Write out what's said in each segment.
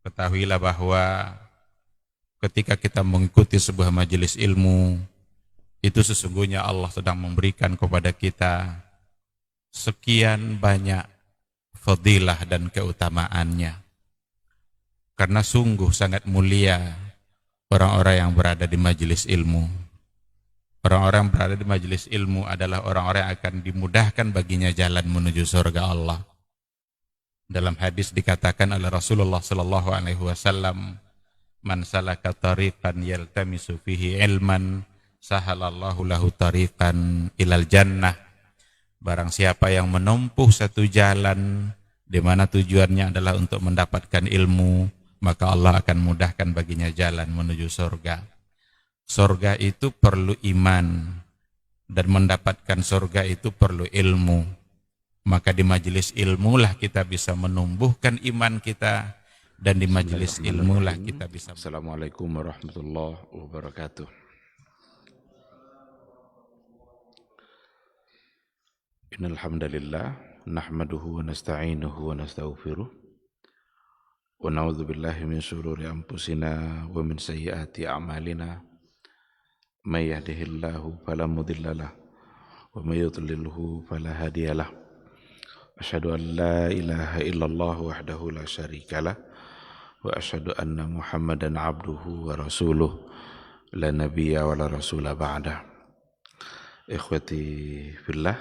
Ketahuilah bahwa ketika kita mengikuti sebuah majelis ilmu, itu sesungguhnya Allah sedang memberikan kepada kita sekian banyak fadilah dan keutamaannya. Karena sungguh sangat mulia orang-orang yang berada di majelis ilmu. Orang-orang yang berada di majelis ilmu adalah orang-orang yang akan dimudahkan baginya jalan menuju surga Allah. Dalam hadis dikatakan oleh Rasulullah sallallahu alaihi wasallam, "Man salaka tariqan yaltamisu fihi ilman, sahalallahu lahu tariqan ilal jannah." Barang siapa yang menempuh satu jalan di mana tujuannya adalah untuk mendapatkan ilmu, maka Allah akan mudahkan baginya jalan menuju surga. Surga itu perlu iman, dan mendapatkan surga itu perlu ilmu. Maka di majelis ilmulah kita bisa menumbuhkan iman kita, dan di majelis ilmulah kita bisa. Assalamualaikum warahmatullahi wabarakatuh. Innal hamdalillah nahmaduhu wa nasta'inuhu wa nastaghfiruh wa na'udzu billahi min shururi anfusina wa min sayyiati a'malina. May yahdihillahu fala mudhillalah wa may yudlilhu fala hadiyalah. Asyhadu an la ilaha illallah wahdahu la syarikalah wa asyhadu anna Muhammadan abduhu wa rasuluh la nabiyya wa la rasula ba'da. Ikhwati fillah,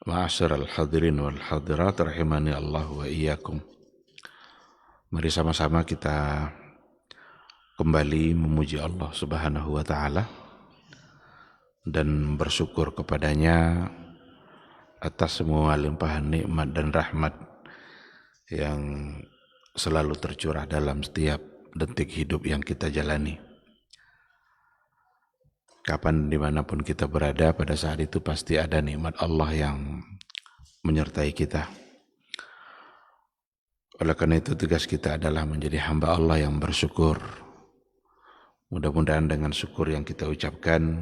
ma'asyiral hadirin wal hadirat rahimani Allah wa iyyakum. Mari sama-sama kita kembali memuji Allah Subhanahu wa taala dan bersyukur kepadanya atas semua limpahan nikmat dan rahmat yang selalu tercurah dalam setiap detik hidup yang kita jalani. Kapan dimanapun kita berada, pada saat itu pasti ada nikmat Allah yang menyertai kita. Oleh karena itu tugas kita adalah menjadi hamba Allah yang bersyukur. Mudah-mudahan dengan syukur yang kita ucapkan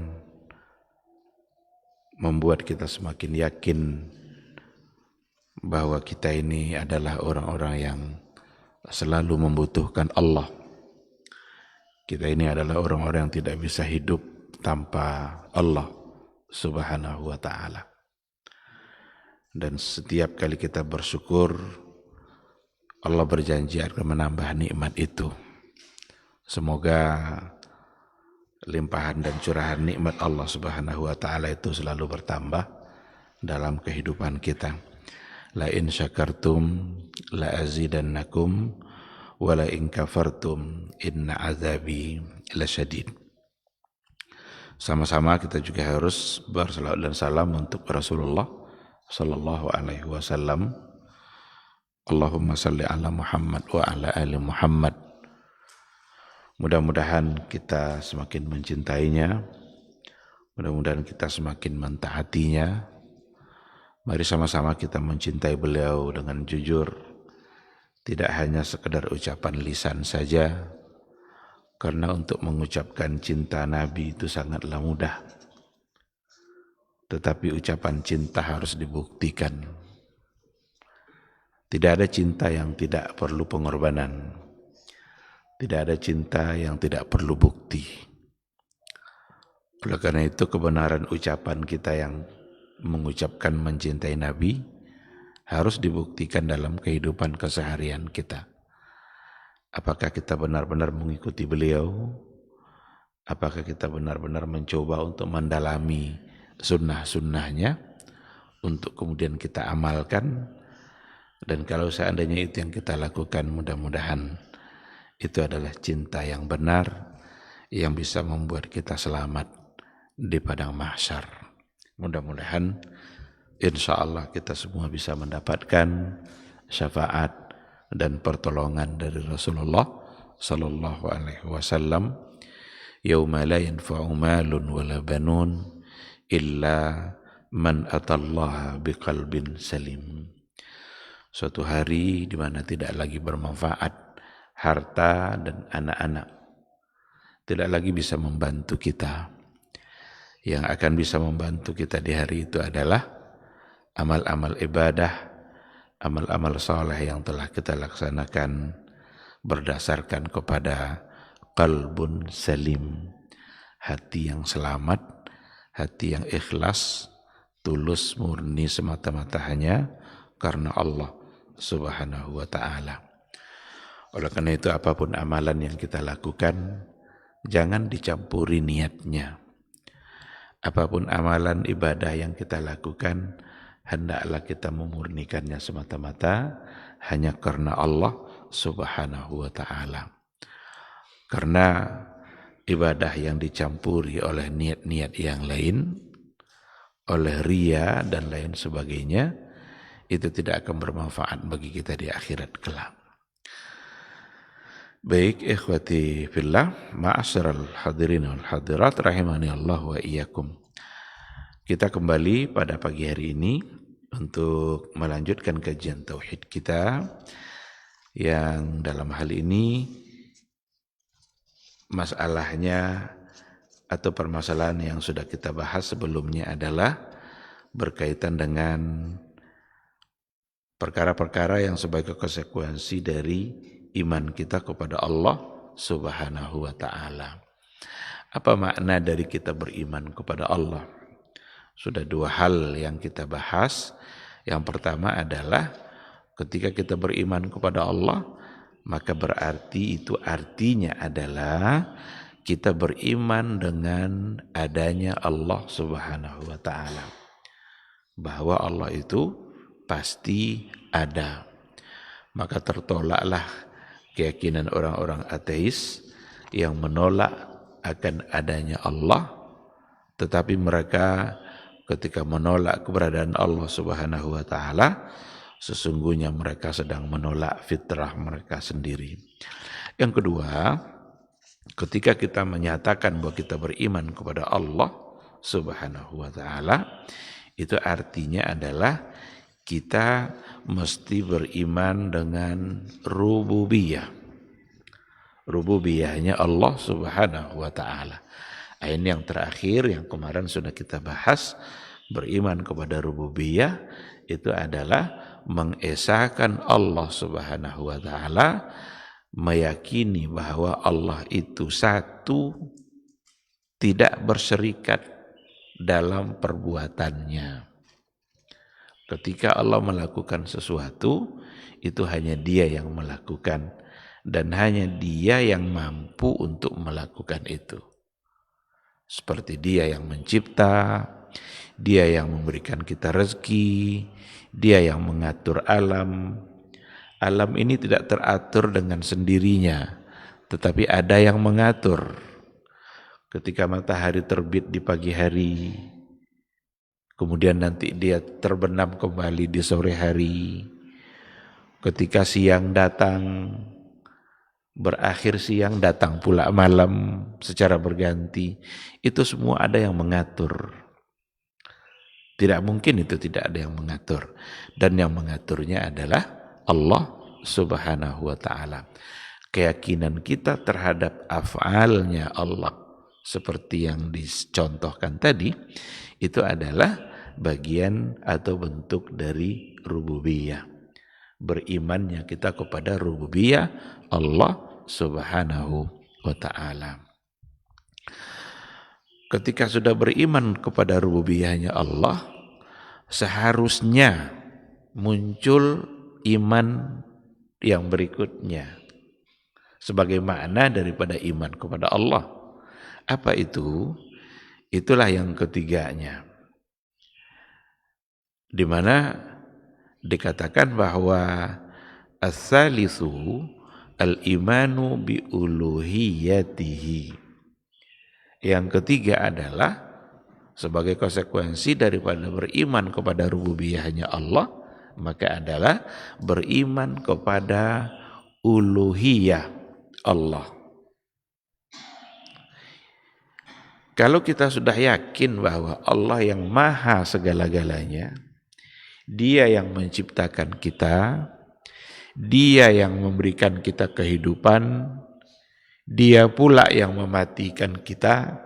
membuat kita semakin yakin bahwa kita ini adalah orang-orang yang selalu membutuhkan Allah. Kita ini adalah orang-orang yang tidak bisa hidup tanpa Allah Subhanahu wa ta'ala. Dan setiap kali kita bersyukur, Allah berjanji akan menambah nikmat itu. Semoga limpahan dan curahan nikmat Allah Subhanahu wa ta'ala itu selalu bertambah dalam kehidupan kita. La in syakartum la azidannakum wa la in kafartum inna azabi lasyadid. Sama-sama kita juga harus bersalawat dan salam untuk Rasulullah sallallahu alaihi wasallam. Allahumma salli ala Muhammad wa ala ali Muhammad. Mudah-mudahan kita semakin mencintainya, mudah-mudahan kita semakin mentaatinya. Mari sama-sama kita mencintai beliau dengan jujur, tidak hanya sekedar ucapan lisan saja, karena untuk mengucapkan cinta Nabi itu sangatlah mudah. Tetapi ucapan cinta harus dibuktikan. Tidak ada cinta yang tidak perlu pengorbanan. Tidak ada cinta yang tidak perlu bukti. Oleh karena itu kebenaran ucapan kita yang mengucapkan mencintai Nabi harus dibuktikan dalam kehidupan keseharian kita. Apakah kita benar-benar mengikuti beliau? Apakah kita benar-benar mencoba untuk mendalami sunnah-sunnahnya untuk kemudian kita amalkan? Dan kalau seandainya itu yang kita lakukan, mudah-mudahan itu adalah cinta yang benar yang bisa membuat kita selamat di padang mahsyar. Mudah-mudahan insya Allah kita semua bisa mendapatkan syafaat dan pertolongan dari Rasulullah sallallahu alaihi wasallam. Yauma la yanfa'u malun wala banun illa man atallaha biqalbin salim. Suatu hari di mana tidak lagi bermanfaat harta dan anak-anak, tidak lagi bisa membantu kita. Yang akan bisa membantu kita di hari itu adalah amal-amal ibadah amal-amal soleh yang telah kita laksanakan berdasarkan kepada qalbun salim, hati yang selamat, hati yang ikhlas, tulus, murni, semata-mata hanya karena Allah Subhanahu wa ta'ala. Oleh karena itu apapun amalan yang kita lakukan, jangan dicampuri niatnya. Apapun amalan ibadah yang kita lakukan, hendaklah kita memurnikannya semata-mata hanya karena Allah Subhanahu wa ta'ala. Karena ibadah yang dicampuri oleh niat-niat yang lain, oleh ria dan lain sebagainya, itu tidak akan bermanfaat bagi kita di akhirat kelak. Baik, ikhwati fillah, ma'asyiral hadirin wal hadirat rahimani Allah wa iyyakum. Kita kembali pada pagi hari ini untuk melanjutkan kajian tauhid kita yang dalam hal ini masalahnya atau permasalahan yang sudah kita bahas sebelumnya adalah berkaitan dengan perkara-perkara yang sebagai konsekuensi dari iman kita kepada Allah Subhanahu wa ta'ala. Apa makna dari kita beriman kepada Allah? Sudah dua hal yang kita bahas. Yang pertama adalah ketika kita beriman kepada Allah, maka berarti itu artinya adalah kita beriman dengan adanya Allah Subhanahu wa ta'ala. Bahwa Allah itu pasti ada. Maka tertolaklah keyakinan orang-orang ateis yang menolak akan adanya Allah, tetapi mereka ketika menolak keberadaan Allah Subhanahu wa ta'ala, sesungguhnya mereka sedang menolak fitrah mereka sendiri. Yang kedua, ketika kita menyatakan bahwa kita beriman kepada Allah Subhanahu wa ta'ala, itu artinya adalah kita mesti beriman dengan rububiyah. Rububiyahnya Allah Subhanahu wa ta'ala. Ini yang terakhir yang kemarin sudah kita bahas, beriman kepada rububiyah itu adalah mengesahkan Allah Subhanahu wa ta'ala, meyakini bahwa Allah itu satu, tidak berserikat dalam perbuatannya. Ketika Allah melakukan sesuatu, itu hanya Dia yang melakukan dan hanya Dia yang mampu untuk melakukan itu. Seperti Dia yang mencipta, Dia yang memberikan kita rezeki, Dia yang mengatur alam. Alam ini tidak teratur dengan sendirinya, tetapi ada yang mengatur. Ketika matahari terbit di pagi hari, kemudian nanti dia terbenam kembali di sore hari. Ketika siang datang, berakhir siang, datang pula malam secara berganti. Itu semua ada yang mengatur. Tidak mungkin itu tidak ada yang mengatur. Dan yang mengaturnya adalah Allah Subhanahu wa ta'ala. Keyakinan kita terhadap af'alnya Allah seperti yang dicontohkan tadi, itu adalah bagian atau bentuk dari rububiyah. Berimannya kita kepada rububiyah Allah Subhanahu wa ta'ala. Ketika sudah beriman kepada rububiyahnya Allah, seharusnya muncul iman yang berikutnya sebagai makna daripada iman kepada Allah. Apa itu? Itulah yang ketiganya, di mana dikatakan bahwa as-salisu al-imanu bi uluhiyatihi. Yang ketiga adalah sebagai konsekuensi daripada beriman kepada rububiyahnya Allah, maka adalah beriman kepada uluhiyah Allah. Kalau kita sudah yakin bahwa Allah yang maha segala-galanya, Dia yang menciptakan kita, Dia yang memberikan kita kehidupan, Dia pula yang mematikan kita,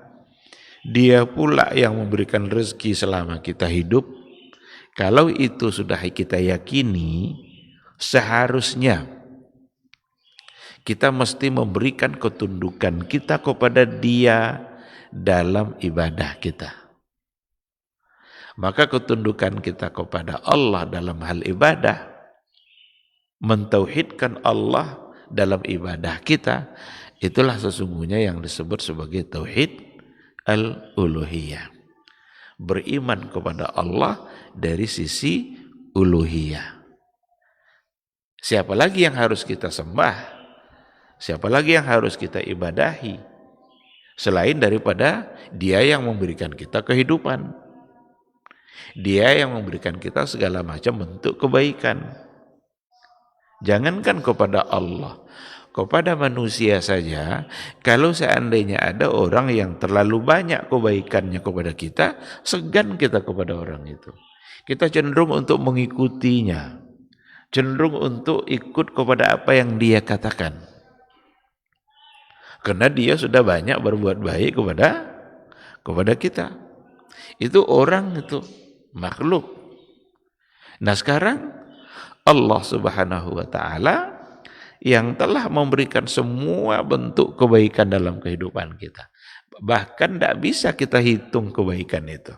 Dia pula yang memberikan rezeki selama kita hidup, Kalau itu sudah kita yakini, seharusnya kita mesti memberikan ketundukan kita kepada Dia dalam ibadah kita. Maka ketundukan kita kepada Allah dalam hal ibadah, mentauhidkan Allah dalam ibadah kita, itulah sesungguhnya yang disebut sebagai tauhid al-uluhiyah. Beriman kepada Allah dari sisi uluhiyah. Siapa lagi yang harus kita sembah? Siapa lagi yang harus kita ibadahi? Selain daripada Dia yang memberikan kita kehidupan. Dia yang memberikan kita segala macam bentuk kebaikan. Jangankan kepada Allah, kepada manusia saja, kalau seandainya ada orang yang terlalu banyak kebaikannya kepada kita, segan kita kepada orang itu. Kita cenderung untuk mengikutinya, cenderung untuk ikut kepada apa yang dia katakan. Karena dia sudah banyak berbuat baik kepada kita. Itu orang itu, makhluk. Nah sekarang Allah Subhanahu wa Ta'ala yang telah memberikan semua bentuk kebaikan dalam kehidupan kita. Bahkan tidak bisa kita hitung kebaikan itu.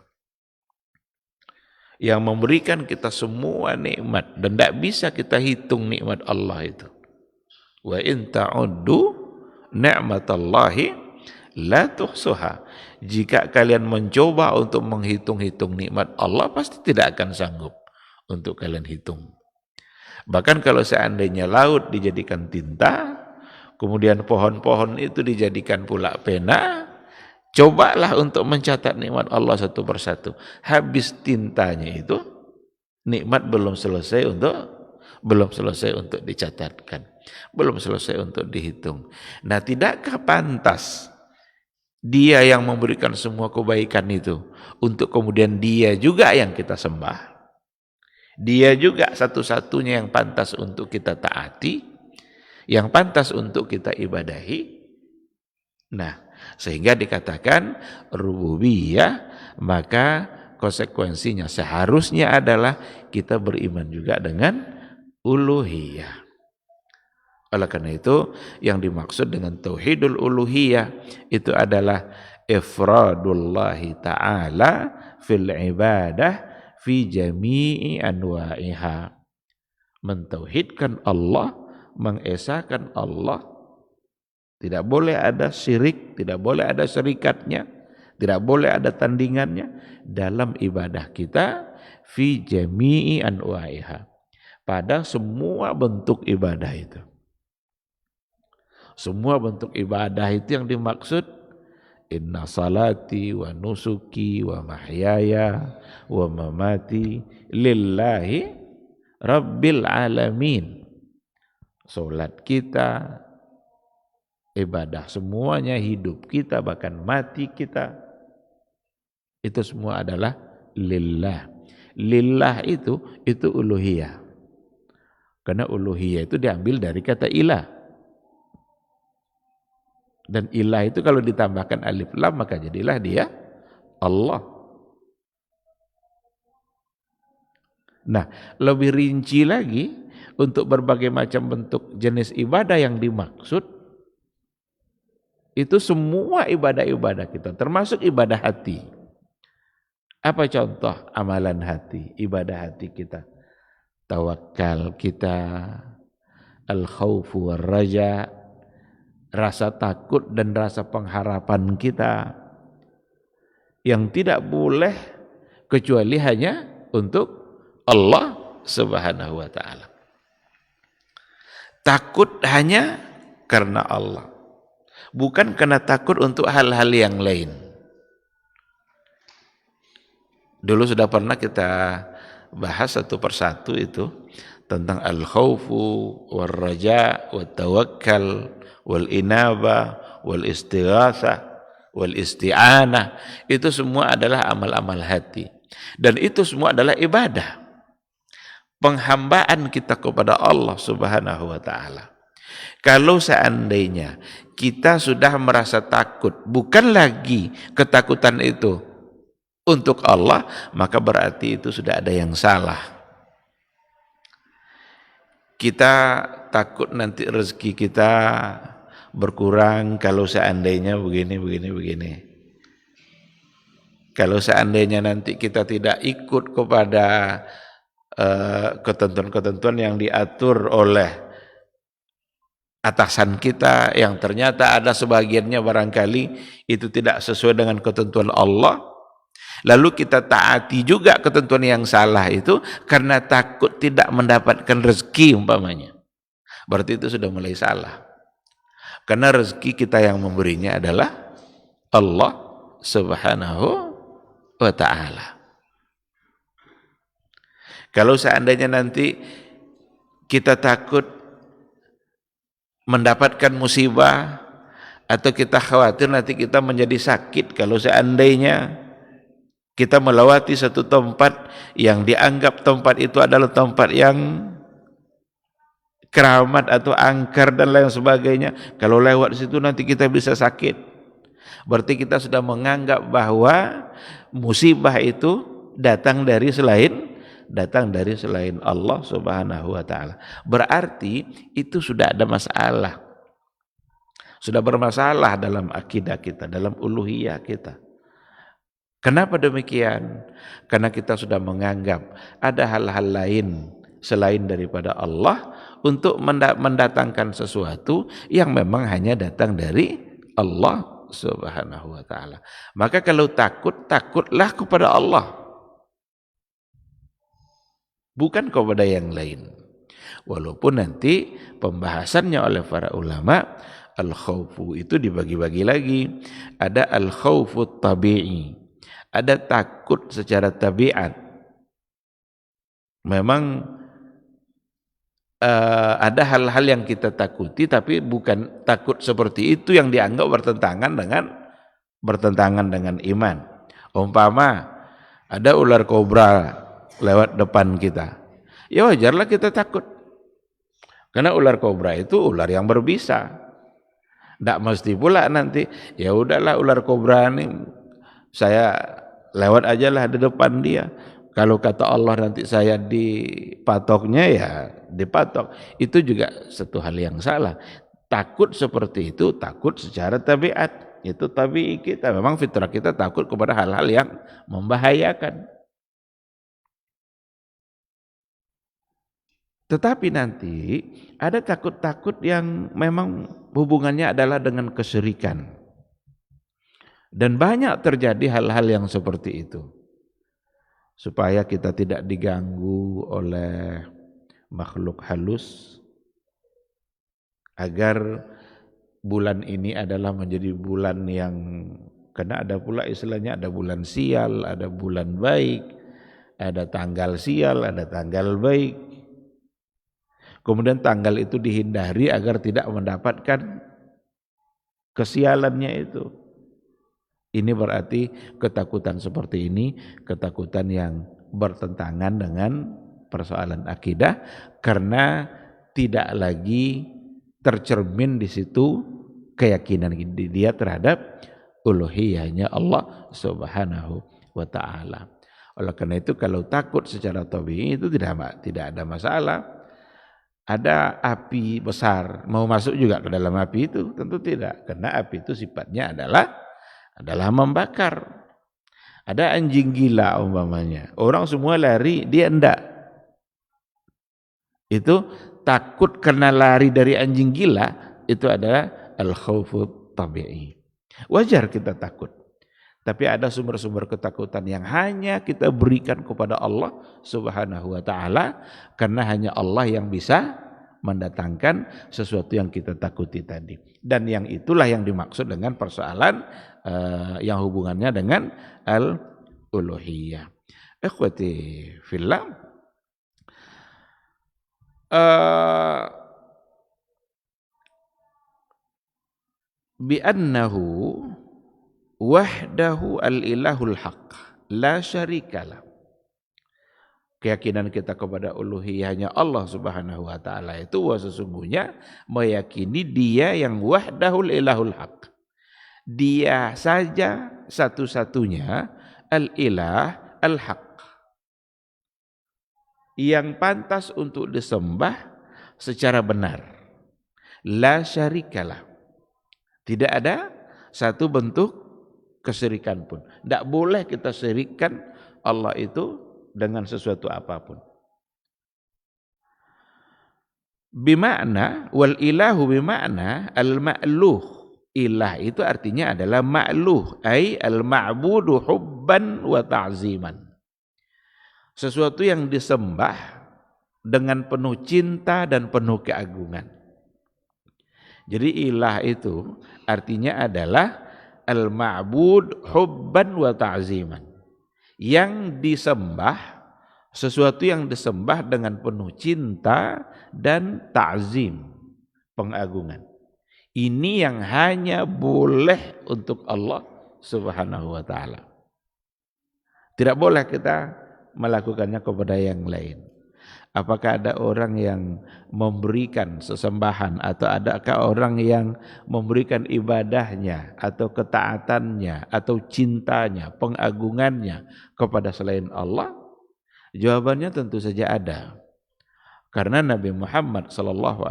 Yang memberikan kita semua nikmat dan tidak bisa kita hitung nikmat Allah itu. Wa in ta'uddu ni'matallahi la tuhsuha. Jika kalian mencoba untuk menghitung-hitung nikmat Allah, pasti tidak akan sanggup untuk kalian hitung. Bahkan kalau seandainya laut dijadikan tinta, kemudian pohon-pohon itu dijadikan pula pena, cobalah untuk mencatat nikmat Allah satu persatu. Habis tintanya itu, nikmat belum selesai untuk dicatatkan, belum selesai untuk dihitung. Nah, tidakkah pantas Dia yang memberikan semua kebaikan itu untuk kemudian Dia juga yang kita sembah? Dia juga satu-satunya yang pantas untuk kita taati, yang pantas untuk kita ibadahi. Nah, sehingga dikatakan rububiyah, maka konsekuensinya seharusnya adalah kita beriman juga dengan uluhiyah. Oleh karena itu, yang dimaksud dengan tauhidul uluhiyah itu adalah ifradullahi ta'ala fil ibadah fi jami'i anwa'iha. Mentauhidkan Allah, mengesahkan Allah. Tidak boleh ada syirik, tidak boleh ada syirikatnya, tidak boleh ada tandingannya dalam ibadah kita fi jami'i anwa'iha. Pada semua bentuk ibadah itu. Semua bentuk ibadah itu yang dimaksud inna salati wa nusuki wa mahyaya wa mamati lillahi rabbil alamin. Salat kita, ibadah semuanya, hidup kita, bahkan mati kita, itu semua adalah lillah. Lillah itu uluhiyah. Karena uluhiyah itu diambil dari kata ilah. Dan ilah itu kalau ditambahkan alif lam maka jadilah dia Allah. Nah, lebih rinci lagi untuk berbagai macam bentuk jenis ibadah yang dimaksud, itu semua ibadah-ibadah kita, termasuk ibadah hati. Apa contoh amalan hati, ibadah hati kita? Tawakal kita, al-khawfu war-raja, rasa takut dan rasa pengharapan kita yang tidak boleh kecuali hanya untuk Allah Subhanahu wa Ta'ala. Takut hanya karena Allah, bukan karena takut untuk hal-hal yang lain. Dulu sudah pernah kita bahas satu persatu itu tentang al-khawfu war-raja wat-tawakkal wal-inaba wal-istighatsah wal-isti'anah. Itu semua adalah amal-amal hati, dan itu semua adalah ibadah, penghambaan kita kepada Allah Subhanahu wa Ta'ala. Kalau seandainya kita sudah merasa takut, bukan lagi ketakutan itu untuk Allah, maka berarti itu sudah ada yang salah. Kita takut nanti rezeki kita berkurang kalau seandainya begini. Kalau seandainya nanti kita tidak ikut kepada ketentuan-ketentuan yang diatur oleh atasan kita, yang ternyata ada sebagiannya barangkali itu tidak sesuai dengan ketentuan Allah, lalu kita taati juga ketentuan yang salah itu karena takut tidak mendapatkan rezeki umpamanya, berarti itu sudah mulai salah. Karena rezeki kita yang memberinya adalah Allah Subhanahu wa ta'ala. Kalau seandainya nanti kita takut mendapatkan musibah atau kita khawatir nanti kita menjadi sakit kalau seandainya kita melewati satu tempat yang dianggap tempat itu adalah tempat yang keramat atau angker dan lain sebagainya, kalau lewat situ nanti kita bisa sakit, berarti kita sudah menganggap bahwa musibah itu datang dari selain Allah Subhanahu wa ta'ala. Berarti itu sudah ada masalah, sudah bermasalah dalam akidah kita, dalam uluhiyah kita. Kenapa demikian? Karena kita sudah menganggap ada hal-hal lain selain daripada Allah untuk mendatangkan sesuatu yang memang hanya datang dari Allah Subhanahu wa ta'ala. Maka kalau takut, takutlah kepada Allah, bukan kepada yang lain. Walaupun nanti pembahasannya oleh para ulama, al-khawfu itu dibagi-bagi lagi. Ada al-khawfu tabi'i, ada takut secara tabiat. Memang ada hal-hal yang kita takuti, tapi bukan takut seperti itu yang dianggap bertentangan dengan iman. Umpama ada ular kobra lewat depan kita, ya wajarlah kita takut, karena ular kobra itu ular yang berbisa. Tidak mesti pula nanti ya udahlah ular kobra ini saya lewat aja lah di depan dia. Kalau kata Allah nanti saya dipatoknya, ya dipatok. Itu juga satu hal yang salah. Takut seperti itu, takut secara tabiat. Itu tabi'i kita. Memang fitrah kita takut kepada hal-hal yang membahayakan. Tetapi nanti ada takut-takut yang memang hubungannya adalah dengan kesyirikan. Dan banyak terjadi hal-hal yang seperti itu. Supaya kita tidak diganggu oleh makhluk halus, agar bulan ini adalah menjadi bulan yang, karena ada pula istilahnya ada bulan sial, ada bulan baik, ada tanggal sial, ada tanggal baik. Kemudian tanggal itu dihindari agar tidak mendapatkan kesialannya itu. Ini berarti ketakutan seperti ini, ketakutan yang bertentangan dengan persoalan akidah, karena tidak lagi tercermin di situ keyakinan dia terhadap uluhiyahnya Allah Subhanahu wa ta'ala. Oleh karena itu kalau takut secara tabi'i itu tidak ada masalah. Ada api besar, mau masuk juga ke dalam api itu? Tentu tidak, karena api itu sifatnya adalah membakar. Ada anjing gila umpamanya, orang semua lari, dia enggak. Itu takut karena lari dari anjing gila, itu adalah al-khawfu tabi'i. Wajar kita takut. Tapi ada sumber-sumber ketakutan yang hanya kita berikan kepada Allah Subhanahu wa ta'ala, karena hanya Allah yang bisa mendatangkan sesuatu yang kita takuti tadi. Dan yang itulah yang dimaksud dengan persoalan yang hubungannya dengan al-uluhiyah. Ikhwati fillah, bi'annahu wahdahu al-ilahul haq la syarikalah. Keyakinan kita kepada uluhiyahnya Allah Subhanahu wa ta'ala itu sesungguhnya meyakini dia yang wahdahul ilahul haq. Dia saja satu-satunya al-ilah al-haq, yang pantas untuk disembah secara benar. La syarikalah. Tidak ada satu bentuk kesyirikan pun. Tidak boleh kita syirikkan Allah itu dengan sesuatu apapun. Bima'na wal ilahu bima'na al-ma'luh. Ilah itu artinya adalah ma'luh, ay al-ma'budu hubban wa ta'ziman. Sesuatu yang disembah dengan penuh cinta dan penuh keagungan. Jadi ilah itu artinya adalah al-ma'bud hubban wa ta'ziman. Yang disembah, sesuatu yang disembah dengan penuh cinta dan ta'zim, pengagungan. Ini yang hanya boleh untuk Allah Subhanahu wa ta'ala. Tidak boleh kita melakukannya kepada yang lain. Apakah ada orang yang memberikan sesembahan, atau adakah orang yang memberikan ibadahnya atau ketaatannya atau cintanya, pengagungannya kepada selain Allah? Jawabannya tentu saja ada. Karena Nabi Muhammad SAW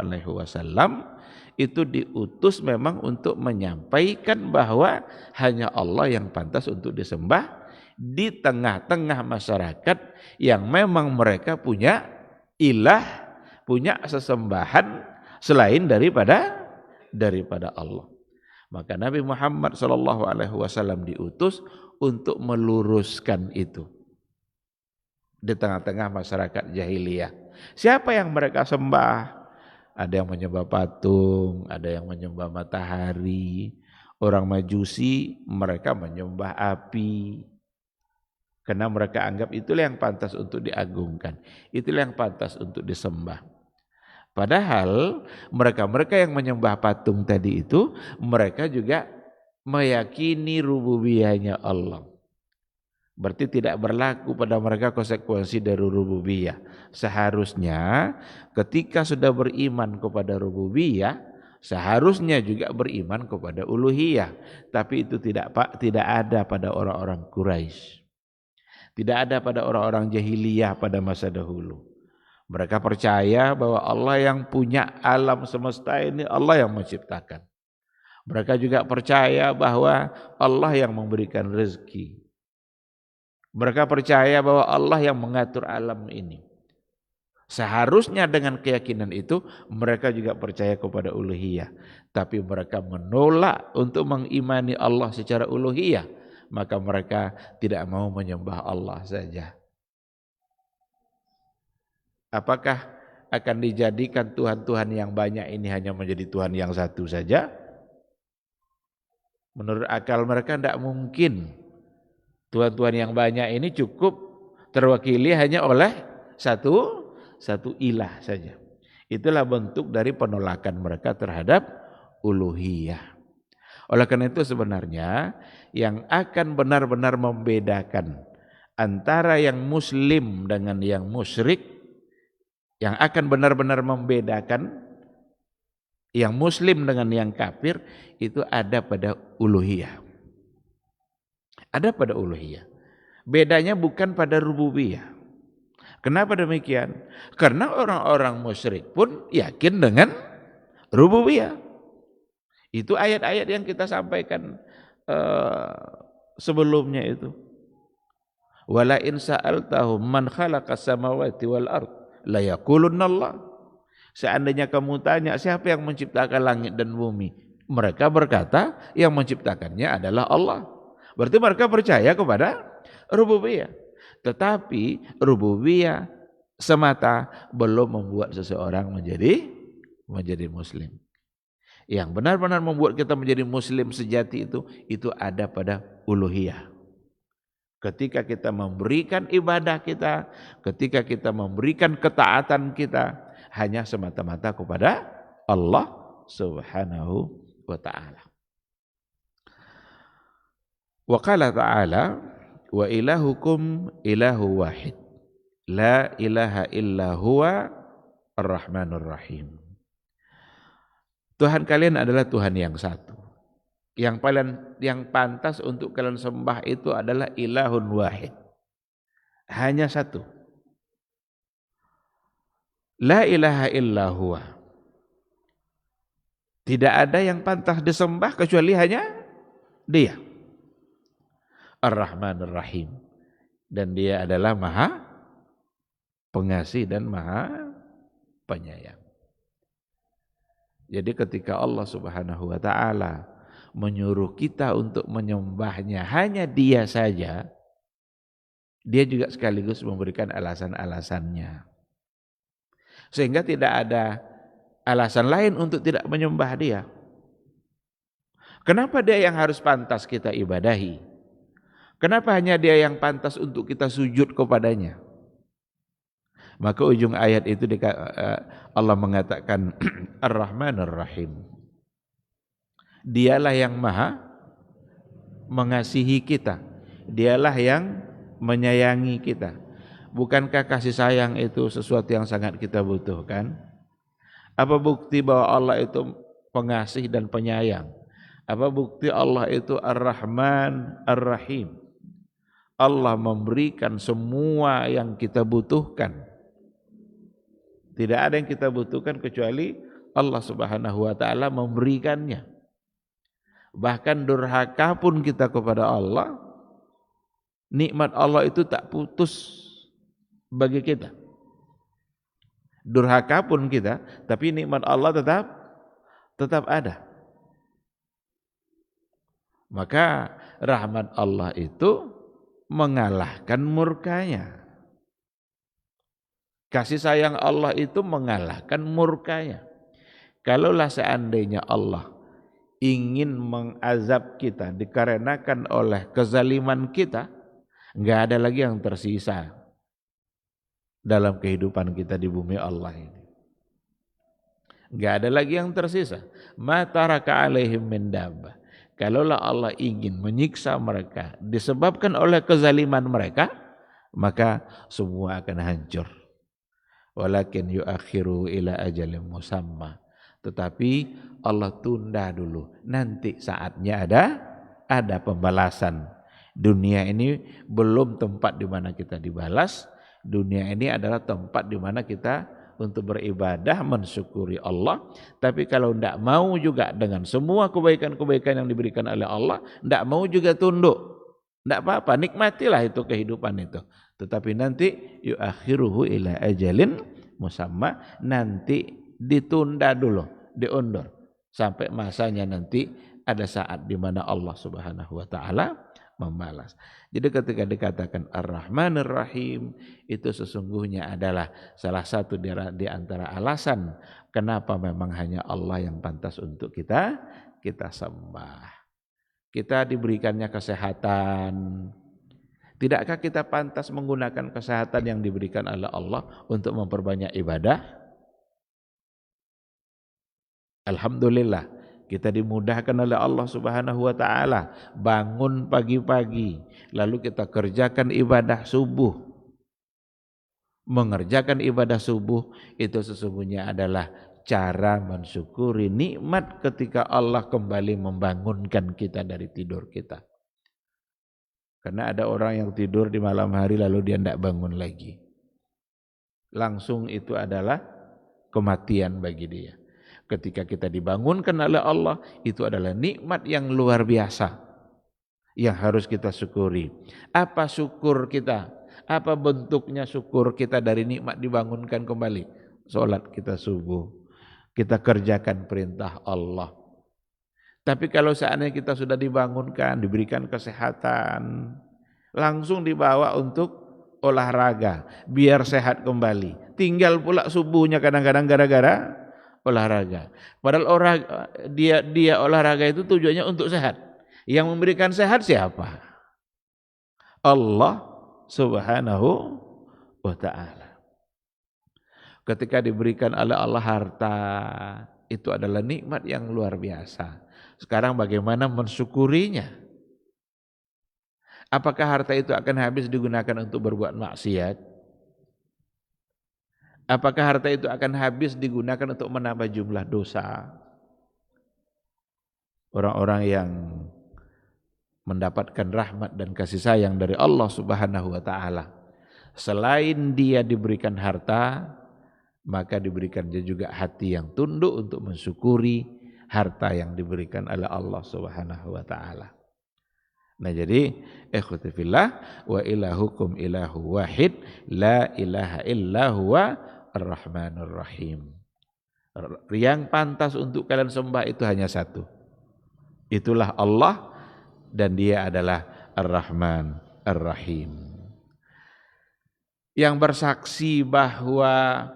itu diutus memang untuk menyampaikan bahwa hanya Allah yang pantas untuk disembah di tengah-tengah masyarakat yang memang mereka punya ilah, punya sesembahan selain daripada Allah. Maka Nabi Muhammad SAW diutus untuk meluruskan itu di tengah-tengah masyarakat jahiliyah. Siapa yang mereka sembah? Ada yang menyembah patung, ada yang menyembah matahari. Orang Majusi mereka menyembah api. Karena mereka anggap itulah yang pantas untuk diagungkan, itulah yang pantas untuk disembah. Padahal mereka yang menyembah patung tadi itu, mereka juga meyakini rububiyahnya Allah. Berarti tidak berlaku pada mereka konsekuensi dari rububiyah. Seharusnya ketika sudah beriman kepada rububiyah, seharusnya juga beriman kepada uluhiyah. Tapi itu tidak ada pada orang-orang Quraisy. Tidak ada pada orang-orang jahiliyah pada masa dahulu. Mereka percaya bahwa Allah yang punya alam semesta ini, Allah yang menciptakan. Mereka juga percaya bahwa Allah yang memberikan rezeki. Mereka percaya bahwa Allah yang mengatur alam ini. Seharusnya dengan keyakinan itu mereka juga percaya kepada uluhiyah. Tapi mereka menolak untuk mengimani Allah secara uluhiyah. Maka mereka tidak mau menyembah Allah saja. Apakah akan dijadikan Tuhan-Tuhan yang banyak ini hanya menjadi Tuhan yang satu saja? Menurut akal mereka tidak mungkin. Tuhan-Tuhan yang banyak ini cukup terwakili hanya oleh satu ilah saja. Itulah bentuk dari penolakan mereka terhadap uluhiyah. Oleh karena itu sebenarnya yang akan benar-benar membedakan antara yang muslim dengan yang musyrik, yang akan benar-benar membedakan yang muslim dengan yang kafir, itu ada pada uluhiyah. Ada pada uluhiyah. Bedanya bukan pada rububiyah. Kenapa demikian? Karena orang-orang musyrik pun yakin dengan rububiyah. Itu ayat-ayat yang kita sampaikan sebelumnya itu. Wala in sa'altahum man khalaqas samawati wal ard la yaqulunna Allah. Seandainya kamu tanya siapa yang menciptakan langit dan bumi, mereka berkata yang menciptakannya adalah Allah. Berarti mereka percaya kepada rububiyah. Tetapi rububiyah semata belum membuat seseorang menjadi muslim. Yang benar-benar membuat kita menjadi muslim sejati itu ada pada uluhiyah. Ketika kita memberikan ibadah kita, ketika kita memberikan ketaatan kita hanya semata-mata kepada Allah Subhanahu wa ta'ala. Wa qala ta'ala wa ilahukum ilahu wahid la ilaha illa huwa ar-rahmanur rahim. Tuhan kalian adalah Tuhan yang satu. Yang pantas untuk kalian sembah itu adalah ilahun wahid. Hanya satu. La ilaha illa huwa. Tidak ada yang pantas disembah kecuali hanya Dia. Ar-Rahman Ar-Rahim. Dan Dia adalah Maha Pengasih dan Maha Penyayang. Jadi ketika Allah Subhanahu wa taala menyuruh kita untuk menyembahnya hanya Dia saja, Dia juga sekaligus memberikan alasan-alasannya. Sehingga tidak ada alasan lain untuk tidak menyembah Dia. Kenapa Dia yang harus pantas kita ibadahi? Kenapa hanya Dia yang pantas untuk kita sujud kepadanya? Maka ujung ayat itu Allah mengatakan Ar-Rahman Ar-Rahim. Dialah yang maha mengasihi kita. Dialah yang menyayangi kita. Bukankah kasih sayang itu sesuatu yang sangat kita butuhkan? Apa bukti bahwa Allah itu pengasih dan penyayang? Apa bukti Allah itu Ar-Rahman Ar-Rahim? Allah memberikan semua yang kita butuhkan. Tidak ada yang kita butuhkan kecuali Allah Subhanahu wa taala memberikannya. Bahkan durhaka pun kita kepada Allah, nikmat Allah itu tak putus bagi kita. Durhaka pun kita, tapi nikmat Allah tetap ada. Maka rahmat Allah itu mengalahkan murkanya. Kasih sayang Allah itu mengalahkan murkanya. Kalaulah seandainya Allah ingin mengazab kita dikarenakan oleh kezaliman kita, enggak ada lagi yang tersisa dalam kehidupan kita di bumi Allah ini. Enggak ada lagi yang tersisa. Ma taraka alaihim min dabbah. Kalaulah Allah ingin menyiksa mereka disebabkan oleh kezaliman mereka, maka semua akan hancur. Walakin yuakhiru ila ajalin musamma. Tetapi Allah tunda dulu. Nanti saatnya ada pembalasan. Dunia ini belum tempat di mana kita dibalas. Dunia ini adalah tempat di mana kita untuk beribadah, mensyukuri Allah. Tapi kalau tidak mau juga dengan semua kebaikan-kebaikan yang diberikan oleh Allah, tidak mau juga tunduk. Tidak apa-apa, nikmatilah itu kehidupan itu. Tetapi nanti yuakhiruhu ila ajalin musamma, nanti ditunda dulu, diundur sampai masanya nanti ada saat di mana Allah Subhanahu wa taala membalas. Jadi ketika dikatakan Ar-Rahman Ar-Rahim, itu sesungguhnya adalah salah satu di antara alasan kenapa memang hanya Allah yang pantas untuk kita sembah. Kita diberikannya kesehatan. Tidakkah kita pantas menggunakan kesehatan yang diberikan oleh Allah untuk memperbanyak ibadah? Alhamdulillah, kita dimudahkan oleh Allah Subhanahu wa taala bangun pagi-pagi, lalu kita kerjakan ibadah subuh. Mengerjakan ibadah subuh itu sesungguhnya adalah cara mensyukuri nikmat ketika Allah kembali membangunkan kita dari tidur kita. Karena ada orang yang tidur di malam hari lalu dia tidak bangun lagi. Langsung itu adalah kematian bagi dia. Ketika kita dibangunkan oleh Allah, itu adalah nikmat yang luar biasa yang harus kita syukuri. Apa syukur kita? Apa bentuknya syukur kita dari nikmat dibangunkan kembali? Salat kita subuh. Kita kerjakan perintah Allah. Tapi kalau seandainya kita sudah dibangunkan, diberikan kesehatan, langsung dibawa untuk olahraga, biar sehat kembali. Tinggal pula subuhnya kadang-kadang gara-gara olahraga. Padahal dia olahraga itu tujuannya untuk sehat. Yang memberikan sehat siapa? Allah Subhanahu wa ta'ala. Ketika diberikan oleh Allah harta, itu adalah nikmat yang luar biasa. Sekarang bagaimana mensyukurinya? Apakah harta itu akan habis digunakan untuk berbuat maksiat? Apakah harta itu akan habis digunakan untuk menambah jumlah dosa? orang-orang yang mendapatkan rahmat dan kasih sayang dari Allah Subhanahu wa taala. Selain dia diberikan harta, maka diberikan dia juga hati yang tunduk untuk mensyukuri harta yang diberikan oleh Allah Subhanahu wa taala. Nah jadi ikhwati fillah, wa ilahukum ilahu wahid la ilaha illa huwa ar-rahmanur rahim. Yang pantas untuk kalian sembah itu hanya satu. Itulah Allah dan dia adalah Ar-Rahman Ar-Rahim. Yang bersaksi bahwa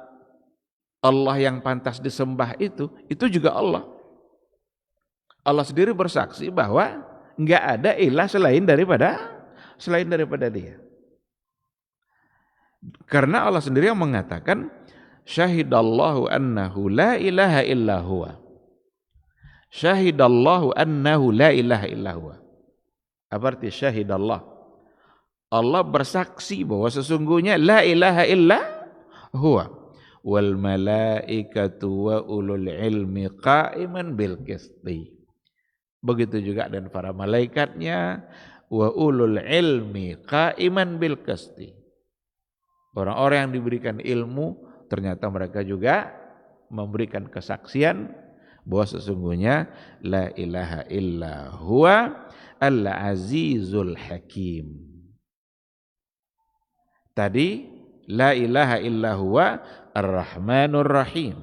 Allah yang pantas disembah itu juga Allah. Allah sendiri bersaksi bahwa enggak ada ilah selain daripada dia. Karena Allah sendiri yang mengatakan syahidallahu annahu la ilaha illa huwa. Syahidallahu annahu la ilaha illa huwa. Apa arti syahidallah? Allah bersaksi bahwa sesungguhnya la ilaha illa huwa. Wal malaikatu wa ulul ilmi qa'iman bil qisti. Begitu juga dan para malaikatnya wa ulul ilmi qa'iman bil qisti. Orang-orang yang diberikan ilmu ternyata mereka juga memberikan kesaksian bahwa sesungguhnya la ilaha illa huwa al-azizul hakim. Tadi la ilaha illa huwa ar-rahmanur rahim.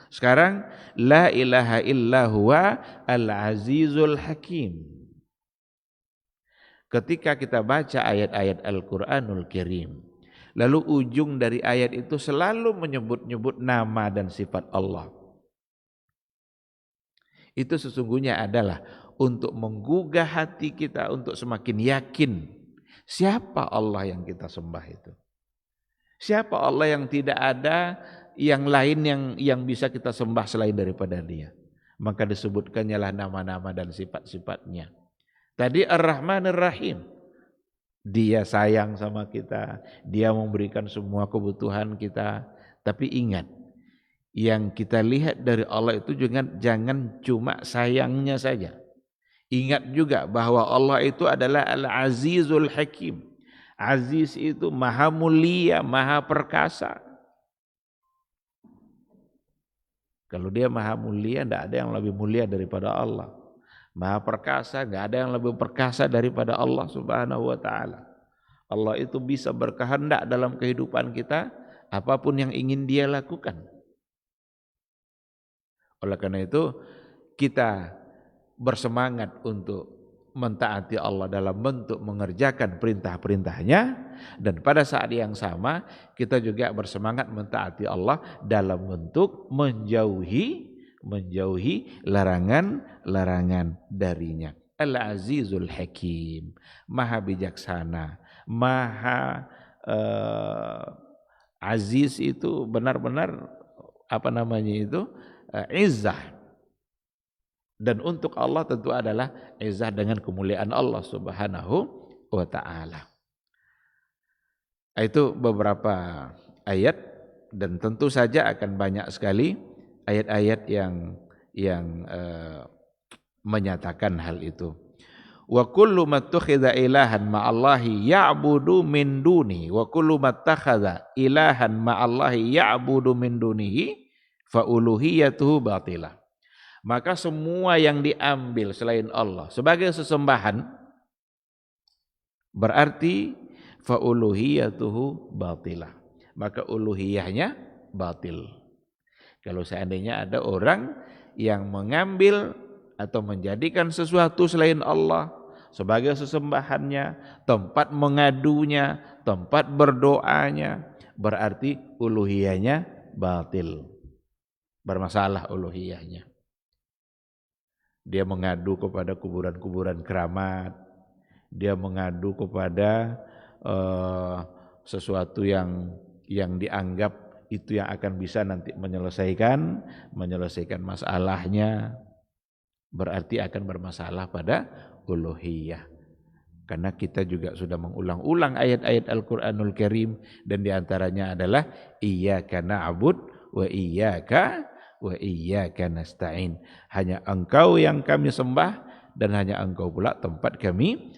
Sekarang la ilaha illa huwa al-azizul hakim. Ketika kita baca ayat-ayat Al-Qur'anul Karim, lalu ujung dari ayat itu selalu menyebut-nyebut nama dan sifat Allah. Itu sesungguhnya adalah untuk menggugah hati kita untuk semakin yakin siapa Allah yang kita sembah itu. Siapa Allah yang tidak ada yang lain yang bisa kita sembah selain daripada dia. Maka disebutkannya lah nama-nama dan sifat-sifatnya. Tadi Ar-Rahman Ar-Rahim. Dia sayang sama kita, dia memberikan semua kebutuhan kita. Tapi ingat, yang kita lihat dari Allah itu jangan cuma sayangnya saja. Ingat juga bahwa Allah itu adalah Al-Azizul Hakim. Aziz itu maha mulia, maha perkasa. Kalau dia maha mulia, tidak ada yang lebih mulia daripada Allah. Maha perkasa, tidak ada yang lebih perkasa daripada Allah Subhanahu wa ta'ala. Allah itu bisa berkehendak dalam kehidupan kita, apapun yang ingin dia lakukan. Oleh karena itu, kita bersemangat untuk mentaati Allah dalam bentuk mengerjakan perintah-perintahnya, dan pada saat yang sama kita juga bersemangat mentaati Allah dalam bentuk menjauhi larangan-larangan darinya. Al-Azizul Hakim, maha bijaksana, maha aziz itu benar-benar izzah. Dan untuk Allah tentu adalah izzah dengan kemuliaan Allah Subhanahu wa ta'ala. Itu beberapa ayat, dan tentu saja akan banyak sekali ayat-ayat yang menyatakan hal itu. Wa kullu mattakhadha ilahan ma'allahi ya'budu min duni wa kullu mattakhadha ilahan ma'allahi ya'budu min dunihi fa uluhiyatuhu batilah. Maka semua yang diambil selain Allah sebagai sesembahan berarti fa uluhiyatuhu batilah. Maka uluhiyahnya batil. Kalau seandainya ada orang yang mengambil atau menjadikan sesuatu selain Allah sebagai sesembahannya, tempat mengadunya, tempat berdoanya, berarti uluhiyahnya batil. Bermasalah uluhiyahnya. Dia mengadu kepada kuburan-kuburan keramat, dia mengadu kepada sesuatu yang dianggap itu yang akan bisa nanti menyelesaikan masalahnya, berarti akan bermasalah pada uluhiyah. Karena kita juga sudah mengulang-ulang ayat-ayat Al-Qur'anul Karim, dan diantaranya adalah iyyaka na'bud wa iyyaka wa iyyaka nasta'in. Hanya Engkau yang kami sembah dan hanya Engkau pula tempat kami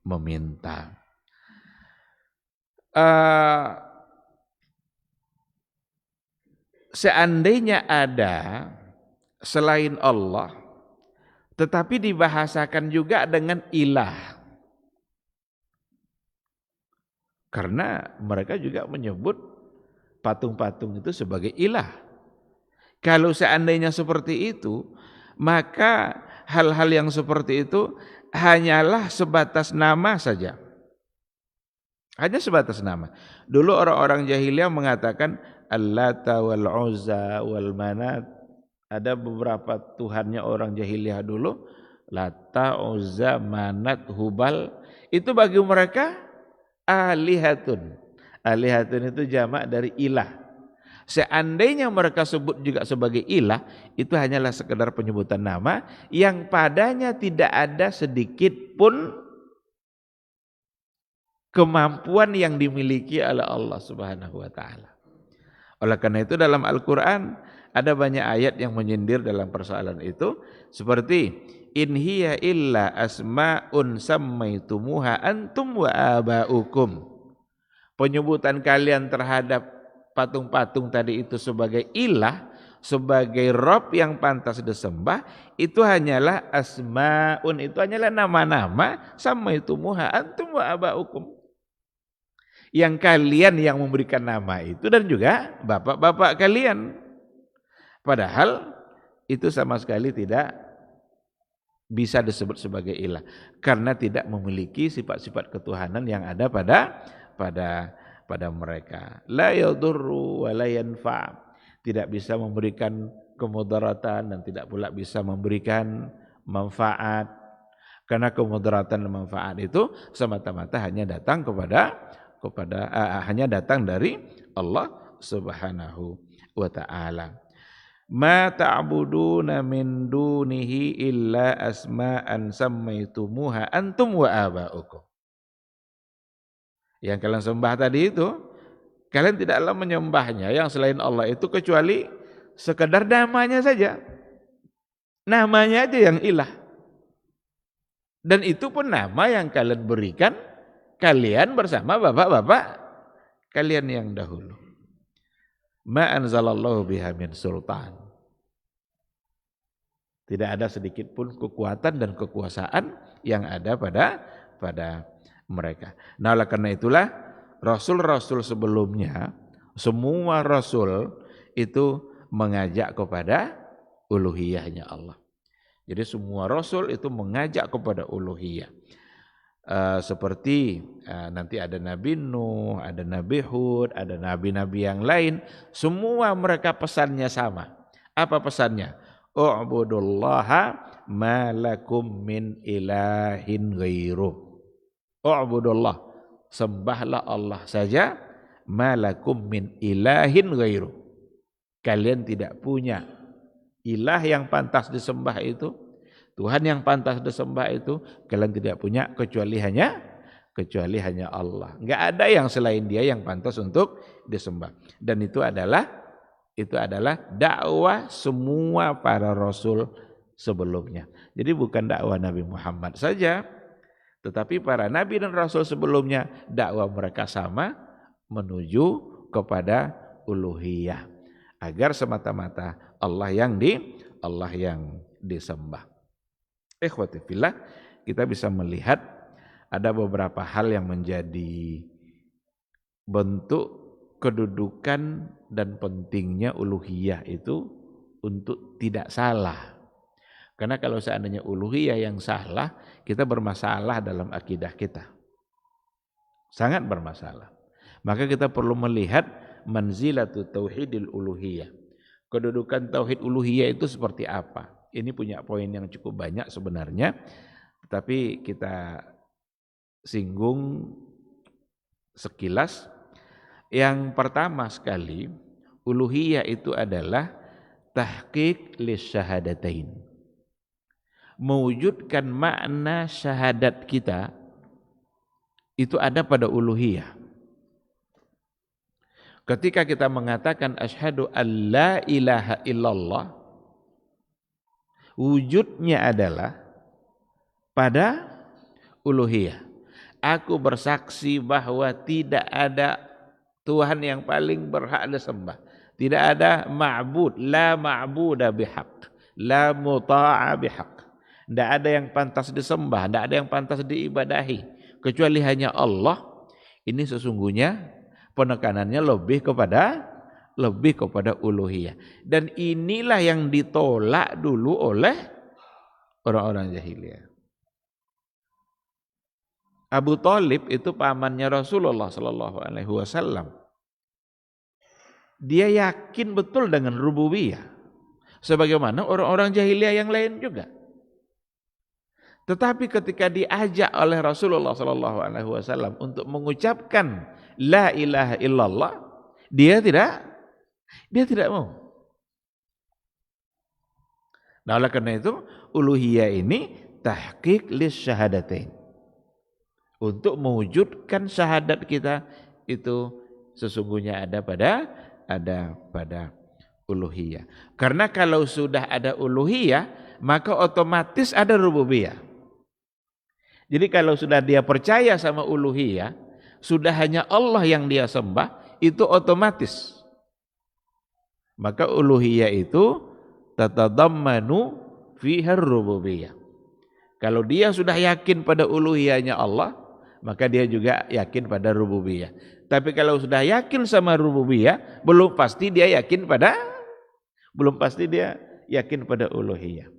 meminta. Seandainya ada selain Allah tetapi dibahasakan juga dengan ilah, karena mereka juga menyebut patung-patung itu sebagai ilah. Kalau seandainya seperti itu, maka hal-hal yang seperti itu hanyalah sebatas nama saja. Hanya sebatas nama. Dulu orang-orang jahiliyah mengatakan Al-Lata wal-Uzza wal-Manat. Ada beberapa tuhannya orang jahiliyah dulu, Lata, Uzza, Manat, Hubal. Itu bagi mereka alihatun. Alihatun itu jamak dari ilah. Seandainya mereka sebut juga sebagai ilah, itu hanyalah sekedar penyebutan nama yang padanya tidak ada sedikit pun kemampuan yang dimiliki oleh Allah Subhanahu wa taala. Oleh karena itu dalam Al-Qur'an ada banyak ayat yang menyindir dalam persoalan itu, seperti in hiya illa asmaun sammaitumuha antum wa abaukum. Penyebutan kalian terhadap patung-patung tadi itu sebagai ilah, sebagai Rob yang pantas disembah, itu hanyalah asmaun, itu hanyalah nama-nama sammaitumuha antum wa abaukum, yang kalian yang memberikan nama itu dan juga bapak-bapak kalian. Padahal itu sama sekali tidak bisa disebut sebagai ilah karena tidak memiliki sifat-sifat ketuhanan yang ada pada mereka. La yadurru wa la yanfa', tidak bisa memberikan kemudaratan dan tidak pula bisa memberikan manfaat, karena kemudaratan dan manfaat itu semata-mata hanya datang hanya datang dari Allah Subhanahu wa taala. Ma ta'buduna min dunihi illa asma'an sammaitumuha antum wa aba'ukum. Yang kalian sembah tadi itu, kalian tidaklah menyembahnya yang selain Allah itu kecuali sekedar namanya saja. Namanya aja yang ilah. Dan itu pun nama yang kalian berikan kalian bersama bapak-bapak kalian yang dahulu. Ma anzalallahu biha min sultan. Tidak ada sedikit pun kekuatan dan kekuasaan yang ada pada mereka. Nah, oleh karena itulah rasul-rasul sebelumnya, semua rasul itu mengajak kepada uluhiyahnya Allah. Jadi semua rasul itu mengajak kepada uluhiyah. Seperti nanti ada Nabi Nuh, ada Nabi Hud, ada nabi-nabi yang lain, semua mereka pesannya sama. Apa pesannya? U'budullaha ma lakum min ilahin ghairuh. U'budullah, sembahlah Allah saja, ma lakum min ilahin ghairuh. Kalian tidak punya ilah yang pantas disembah itu, Tuhan yang pantas disembah itu kalian tidak punya kecuali hanya Allah. Enggak ada yang selain Dia yang pantas untuk disembah. Dan itu adalah dakwah semua para rasul sebelumnya. Jadi bukan dakwah Nabi Muhammad saja, tetapi para nabi dan rasul sebelumnya dakwah mereka sama menuju kepada uluhiyah, agar semata-mata Allah yang disembah. Ikhwati fillah, kita bisa melihat ada beberapa hal yang menjadi bentuk kedudukan dan pentingnya uluhiyah itu untuk tidak salah. Karena kalau seandainya uluhiyah yang salah, kita bermasalah dalam akidah kita. Sangat bermasalah. Maka kita perlu melihat manzilatu tauhidil uluhiyah. Kedudukan tauhid uluhiyah itu seperti apa? Ini punya poin yang cukup banyak sebenarnya, tetapi kita singgung sekilas. Yang pertama sekali, uluhiyah itu adalah tahqiq lisyahadatain. Mewujudkan makna syahadat kita itu ada pada uluhiyah. Ketika kita mengatakan asyhadu an la ilaha illallah, wujudnya adalah pada uluhiyah. Aku bersaksi bahwa tidak ada Tuhan yang paling berhak disembah. Tidak ada ma'bud, la ma'buda bihaq, la muta'a bihaq. Tidak ada yang pantas disembah, tidak ada yang pantas diibadahi kecuali hanya Allah. Ini sesungguhnya penekanannya lebih kepada uluhiyah. Dan inilah yang ditolak dulu oleh orang-orang jahiliyah. Abu Thalib itu pamannya Rasulullah sallallahu alaihi wasallam. Dia yakin betul dengan rububiyah, sebagaimana orang-orang jahiliyah yang lain juga. Tetapi ketika diajak oleh Rasulullah sallallahu alaihi wasallam untuk mengucapkan la ilaha illallah, dia tidak mau. Nah, oleh karena itu uluhiyah ini tahqiq lis syahadatain. Untuk mewujudkan syahadat kita itu sesungguhnya ada pada uluhiyah. Karena kalau sudah ada uluhiyah, maka otomatis ada rububiyah. Jadi kalau sudah dia percaya sama uluhiyah, sudah hanya Allah yang dia sembah, itu otomatis. Maka uluhiyah itu tatadammanu fiha rububiyah. Kalau dia sudah yakin pada uluhiyahnya Allah, maka dia juga yakin pada rububiyah. Tapi kalau sudah yakin sama rububiyah, belum pasti dia yakin pada uluhiyah.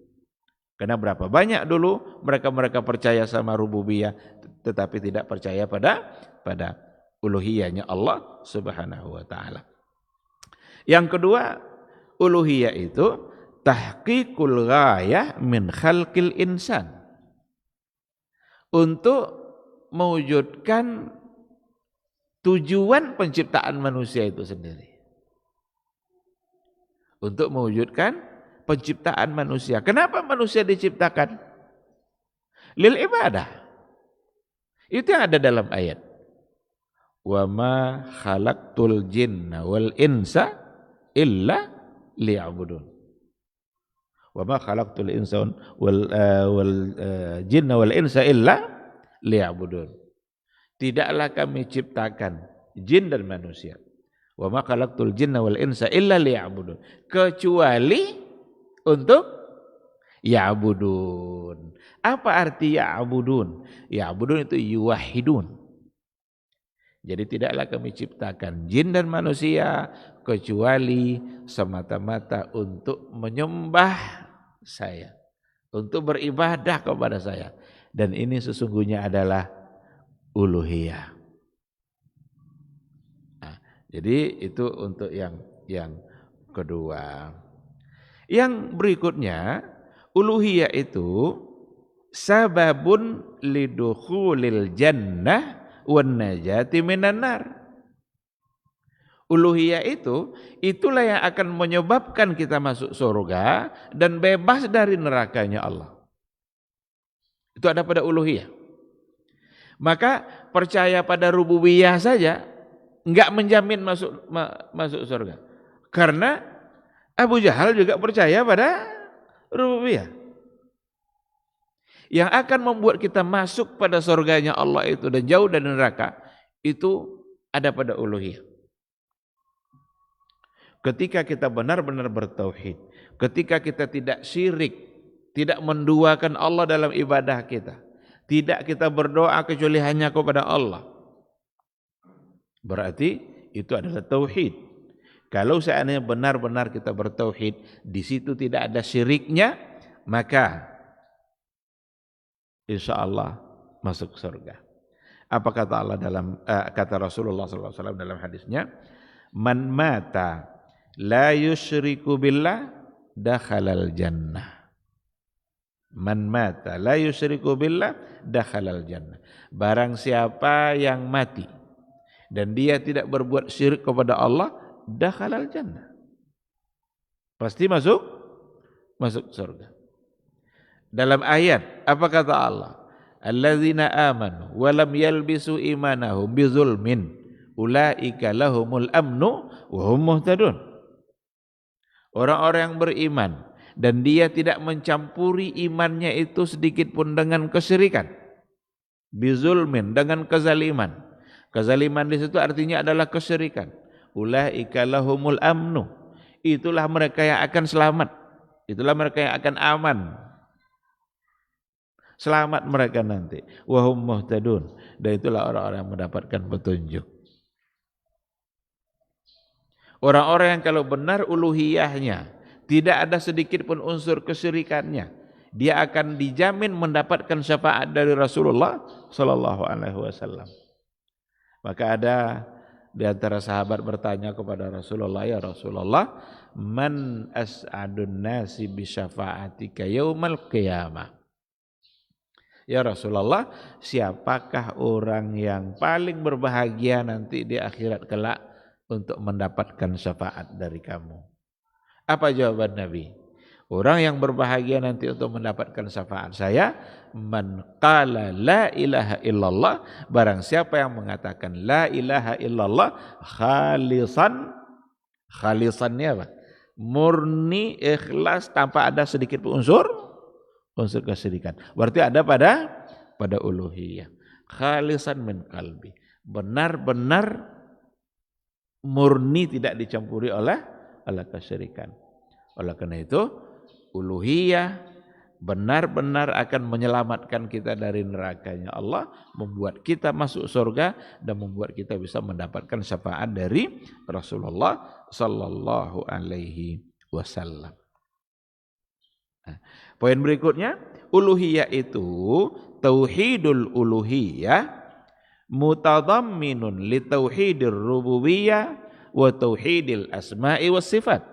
Karena berapa banyak dulu mereka percaya sama rububiyah, tetapi tidak percaya pada uluhiyahnya Allah Subhanahu wa taala. Yang kedua, uluhiyah itu tahqiqul ghayah min khalqil insan. Untuk mewujudkan tujuan penciptaan manusia itu sendiri. Untuk mewujudkan penciptaan manusia. Kenapa manusia diciptakan? Lil ibadah. Itu yang ada dalam ayat. Wa ma khalaqtul jinna wal insa illa liya'budun. Wa ma khalaqtul insa wal jinna wal insa illa liya'budun. Tidaklah kami ciptakan jin dan manusia. Wa ma khalaqtul jinna wal insa illa liya'budun. Kecuali untuk ya'budun. Apa arti ya'budun? Ya'budun itu yuwahhidun. Jadi tidaklah kami ciptakan jin dan manusia kecuali semata-mata untuk menyembah saya, untuk beribadah kepada saya. Dan ini sesungguhnya adalah uluhiyah. Nah, jadi itu untuk yang kedua. Yang berikutnya, uluhiyah itu sababun lidukhulil jannah wan najati minan nar. Uluhiyah itu itulah yang akan menyebabkan kita masuk surga dan bebas dari nerakanya Allah. Itu ada pada uluhiyah. Maka percaya pada rububiyah saja enggak menjamin masuk surga. Karena Abu Jahal juga percaya pada rububiyah. Yang akan membuat kita masuk pada surganya Allah itu dan jauh dari neraka itu ada pada uluhiyah. Ketika kita benar-benar bertauhid, ketika kita tidak syirik, tidak menduakan Allah dalam ibadah kita, tidak kita berdoa kecuali hanya kepada Allah, berarti itu adalah tauhid. Kalau seandainya benar-benar kita bertauhid, di situ tidak ada syiriknya, maka insya Allah masuk surga. Apa kata Allah kata Rasulullah SAW dalam hadisnya, man mata la yusyriku billah dakhalal jannah. Man mata la yusyriku billah dakhalal jannah. Barang siapa yang mati dan dia tidak berbuat syirik kepada Allah, dakhalal jannah. Pasti masuk surga. Dalam ayat apa kata Allah? Alladzina amanu wa lam yalbisu imanahum bizulmin ulaika lahumul amnu wa hum muhtadun. Orang-orang yang beriman dan dia tidak mencampuri imannya itu sedikit pun dengan kesyirikan, bizulmin, dengan kezaliman. Kezaliman di situ artinya adalah kesyirikan. Ulaika lahumul amnu, itulah mereka yang akan selamat, itulah mereka yang akan aman. Selamat mereka nanti. Wa hum muhtadun, dan itulah orang-orang yang mendapatkan petunjuk. Orang-orang yang kalau benar uluhiyahnya, tidak ada sedikit pun unsur kesyirikannya, dia akan dijamin mendapatkan syafaat dari Rasulullah sallallahu alaihi wasallam. Maka ada di antara sahabat bertanya kepada Rasulullah, ya Rasulullah, man as'adun nasi bi syafaatika yaumal qiyamah. Ya Rasulullah, siapakah orang yang paling berbahagia nanti di akhirat kelak untuk mendapatkan syafaat dari kamu? Apa jawaban Nabi? Orang yang berbahagia nanti untuk mendapatkan syafaat saya, man qala la ilaha illallah, barang siapa yang mengatakan la ilaha illallah khalisan, khalisannya apa? Murni, ikhlas, tanpa ada sedikit pun unsur kesyirikan. Berarti ada pada uluhiyah. Khalisan min qalbi, benar-benar murni, tidak dicampuri oleh kesyirikan. Oleh karena itu, uluhiyah benar-benar akan menyelamatkan kita dari nerakanya Allah, membuat kita masuk surga dan membuat kita bisa mendapatkan syafaat dari Rasulullah sallallahu alaihi wasallam. Nah, poin berikutnya, uluhiyah itu tauhidul uluhiyah mutadamminun li tauhidir rububiyah wa tauhidil asma'i was sifat.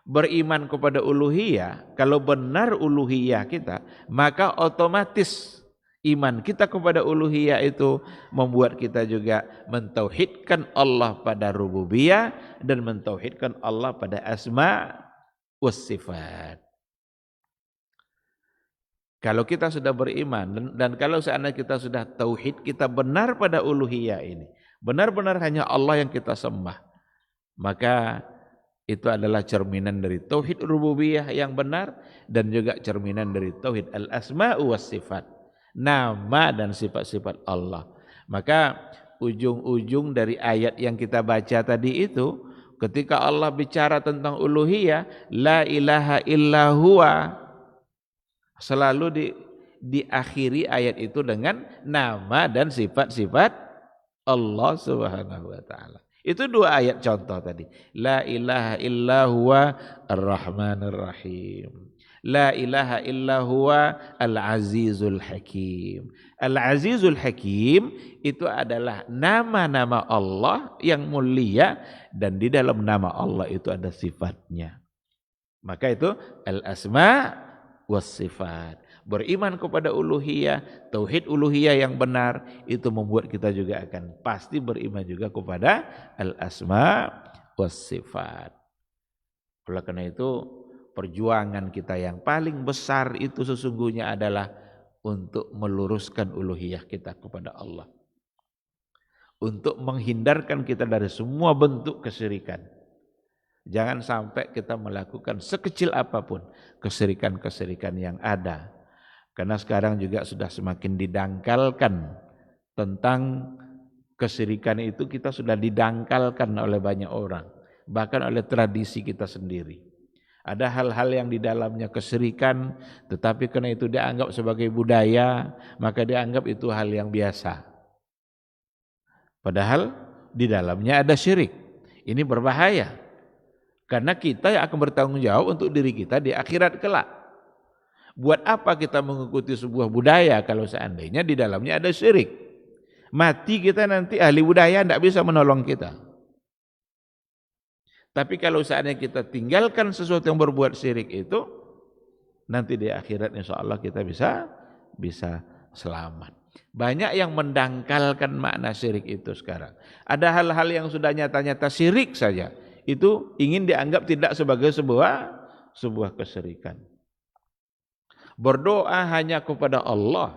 Beriman kepada uluhiyah, kalau benar uluhiyah kita, maka otomatis iman kita kepada uluhiyah itu membuat kita juga mentauhidkan Allah pada rububiyah dan mentauhidkan Allah pada asma was sifat. Kalau kita sudah beriman dan kalau seandainya kita sudah tauhid, kita benar pada uluhiyah ini, benar-benar hanya Allah yang kita sembah, maka itu adalah cerminan dari tauhid rububiyah yang benar dan juga cerminan dari tauhid al-asma'u was sifat, nama dan sifat-sifat Allah. Maka ujung-ujung dari ayat yang kita baca tadi itu, ketika Allah bicara tentang uluhiyah, la ilaha illa huwa, selalu diakhiri ayat itu dengan nama dan sifat-sifat Allah Subhanahu wa taala. Itu dua ayat contoh tadi. La ilaha illa huwa ar-rahmanir rahim. La ilaha illa huwa al-azizul hakim. Al-azizul hakim itu adalah nama-nama Allah yang mulia dan di dalam nama Allah itu ada sifatnya. Maka itu al-asma was sifat. Beriman kepada uluhiyah, tauhid uluhiyah yang benar, itu membuat kita juga akan pasti beriman juga kepada al-asma was sifat. Oleh karena itu, perjuangan kita yang paling besar itu sesungguhnya adalah untuk meluruskan uluhiyah kita kepada Allah, untuk menghindarkan kita dari semua bentuk kesyirikan. Jangan sampai kita melakukan sekecil apapun kesyirikan-kesyirikan yang ada. Karena sekarang juga sudah semakin didangkalkan tentang kesyirikan itu, kita sudah didangkalkan oleh banyak orang, bahkan oleh tradisi kita sendiri. Ada hal-hal yang di dalamnya kesyirikan, tetapi karena itu dianggap sebagai budaya, maka dianggap itu hal yang biasa. Padahal di dalamnya ada syirik. Ini berbahaya. Karena kita yang akan bertanggung jawab untuk diri kita di akhirat kelak. Buat apa kita mengikuti sebuah budaya kalau seandainya di dalamnya ada syirik? Mati kita nanti ahli budaya tidak bisa menolong kita. Tapi kalau seandainya kita tinggalkan sesuatu yang berbuat syirik itu, nanti di akhirat insya Allah kita bisa selamat. Banyak yang mendangkalkan makna syirik itu sekarang. Ada hal-hal yang sudah nyata-nyata syirik saja, itu ingin dianggap tidak sebagai sebuah kesyirikan. Berdoa hanya kepada Allah,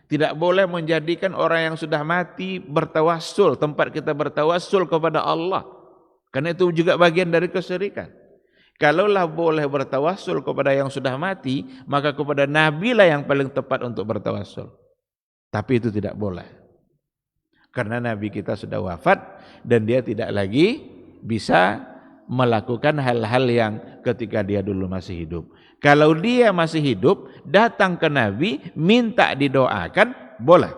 Tidak boleh menjadikan orang yang sudah mati bertawassul, tempat kita bertawassul kepada Allah. Karena itu juga bagian dari kesyirikan. Kalaulah boleh bertawassul kepada yang sudah mati, maka kepada Nabi lah yang paling tepat untuk bertawassul. Tapi itu tidak boleh. Karena Nabi kita sudah wafat dan dia tidak lagi bisa melakukan hal-hal yang ketika dia dulu masih hidup. Kalau dia masih hidup, datang ke Nabi, minta didoakan, boleh.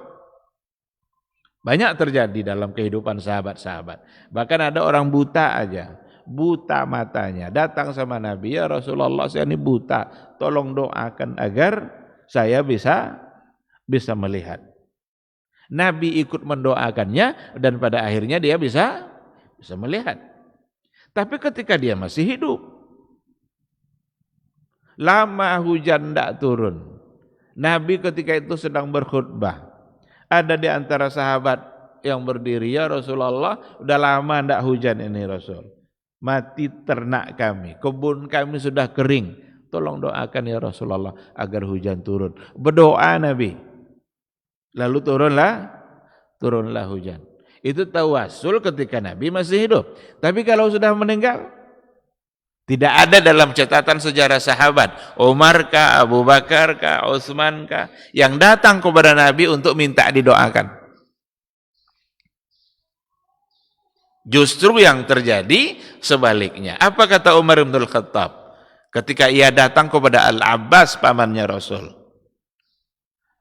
Banyak terjadi dalam kehidupan sahabat-sahabat. Bahkan ada orang buta aja, buta matanya, datang sama Nabi, ya Rasulullah saya ini buta, tolong doakan agar saya bisa melihat. Nabi ikut mendoakannya dan pada akhirnya dia bisa melihat. Tapi ketika dia masih hidup, lama hujan tidak turun. Nabi ketika itu sedang berkhutbah. Ada di antara sahabat yang berdiri, ya Rasulullah, udah lama tidak hujan ini Rasul. Mati ternak kami, kebun kami sudah kering. Tolong doakan ya Rasulullah agar hujan turun. Berdoa Nabi. Lalu turunlah hujan. Itu tawassul ketika Nabi masih hidup. Tapi kalau sudah meninggal, tidak ada dalam catatan sejarah sahabat, Umar kah, Abu Bakar kah, Utsman kah, yang datang kepada Nabi untuk minta didoakan. Justru yang terjadi sebaliknya. Apa kata Umar bin Khattab ketika ia datang kepada Al-Abbas pamannya Rasul?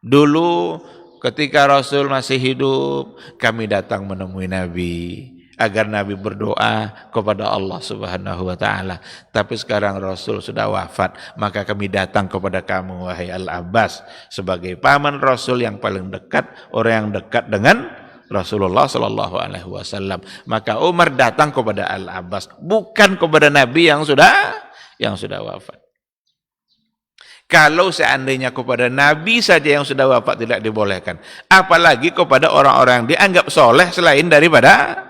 Dulu ketika Rasul masih hidup, kami datang menemui Nabi agar Nabi berdoa kepada Allah Subhanahu wa taala. Tapi sekarang Rasul sudah wafat, maka kami datang kepada kamu wahai Al-Abbas sebagai paman Rasul yang paling dekat, orang yang dekat dengan Rasulullah sallallahu alaihi wasallam. Maka Umar datang kepada Al-Abbas, bukan kepada Nabi yang sudah wafat. Kalau seandainya kepada Nabi saja yang sudah wafat tidak dibolehkan, apalagi kepada orang-orang yang dianggap soleh selain daripada